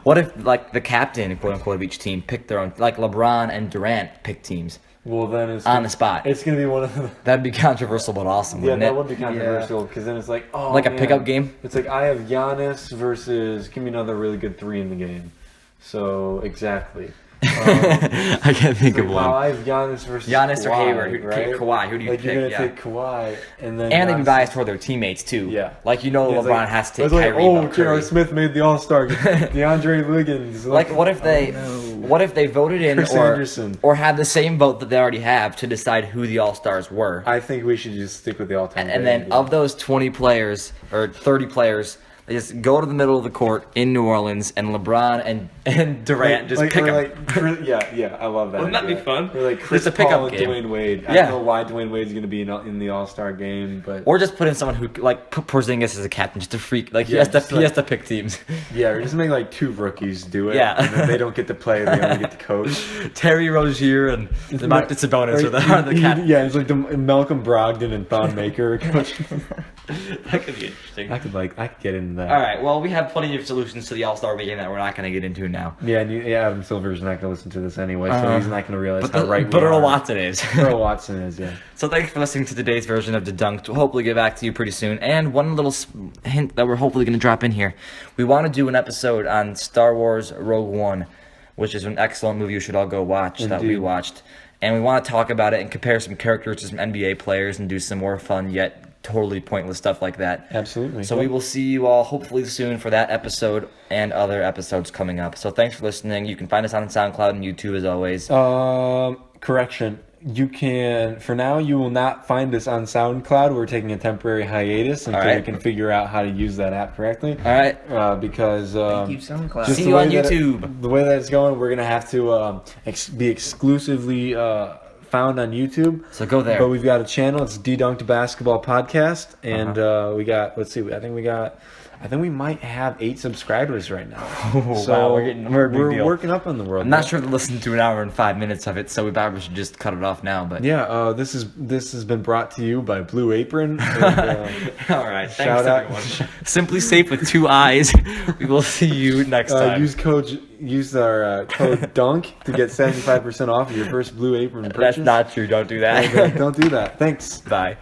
what if like the captain, quote unquote, of each team picked their own, like LeBron and Durant pick teams Well, then it's on the spot? It's gonna be one of the. That'd be controversial but awesome, Yeah, wouldn't that it? would be controversial because then it's like, oh, Like a man. pickup game? It's like I have Giannis versus give me another really good 3 in the game. So exactly. I can't think of Wow, one. I have Giannis versus Giannis or Kawhi, Hayward, who right? pick Kawhi? Who do you like pick? you're gonna Yeah. take Kawhi, and then And they'd be Giannis- biased toward their teammates too. Yeah. Like you know, Yeah, it's LeBron like- has to it's take like, Kyrie. oh, but J.R. Curry. Smith made the All Star. DeAndre Wiggins. Like what if they, what if they voted in Chris Anderson. or had the same vote that they already have to decide who the All Stars were? I think we should just stick with the all-time. And then of those 20 players or 30 players, they just go to the middle of the court in New Orleans, and LeBron and Durant just pick them. Yeah, I love that. Wouldn't that be idea. fun? Or like Chris Just a pickup Paul and game. Dwayne Wade. I Yeah. don't know why Dwayne Wade's going to be in the All-Star game, but Or just put in someone who like put Porzingis as a captain, just to freak. Like Yeah, he just has to pick teams. yeah, or just make like 2 rookies do it. Yeah. and then they don't get to play; they only get to coach. Terry Rozier and Demarcus Sabonis are the captain. Yeah, it's like the Malcolm Brogdon and Thon Maker coach. That could be interesting. I could get in that. All right. Well, we have plenty of solutions to the All-Star Weekend that we're not going to get into now. Yeah, Adam Silver's not going to listen to this anyway, so he's not going to realize how right But we Earl are. Watson is. Earl Watson is, yeah. So thanks for listening to today's version of De-Dunekd. We'll hopefully get back to you pretty soon. And one little hint that we're hopefully going to drop in here. We want to do an episode on Star Wars Rogue One, which is an excellent movie you should all go watch that we Indeed. watched. And we want to talk about it and compare some characters to some NBA players and do some more fun yet totally pointless stuff like that. Absolutely. So we will see you all hopefully soon for that episode and other episodes coming up. So thanks for listening. You can find us on SoundCloud and YouTube as always. Correction. You can, for now, you will not find us on SoundCloud. We're taking a temporary hiatus until right. we can figure out how to use that app correctly. All right. Because Thank you, SoundCloud. just See the you way on that YouTube. the way that it's going, we're gonna have to be exclusively found on YouTube. So go there. But we've got a channel. It's De-Dunekd Basketball Podcast, and we got. Let's see. I think we might have 8 subscribers right now. Oh, wow, we're a big deal. working up in the world. I'm not sure to listen to an hour and 5 minutes of it, so we probably should just cut it off now. But Yeah, this has been brought to you by Blue Apron. And, all right, thanks shout out. everyone. Simply Safe with 2 eyes. We will see you next time. Use our code DUNK to get 75% off your first Blue Apron purchase. That's not true. Don't do that. Don't do that. Thanks. Bye.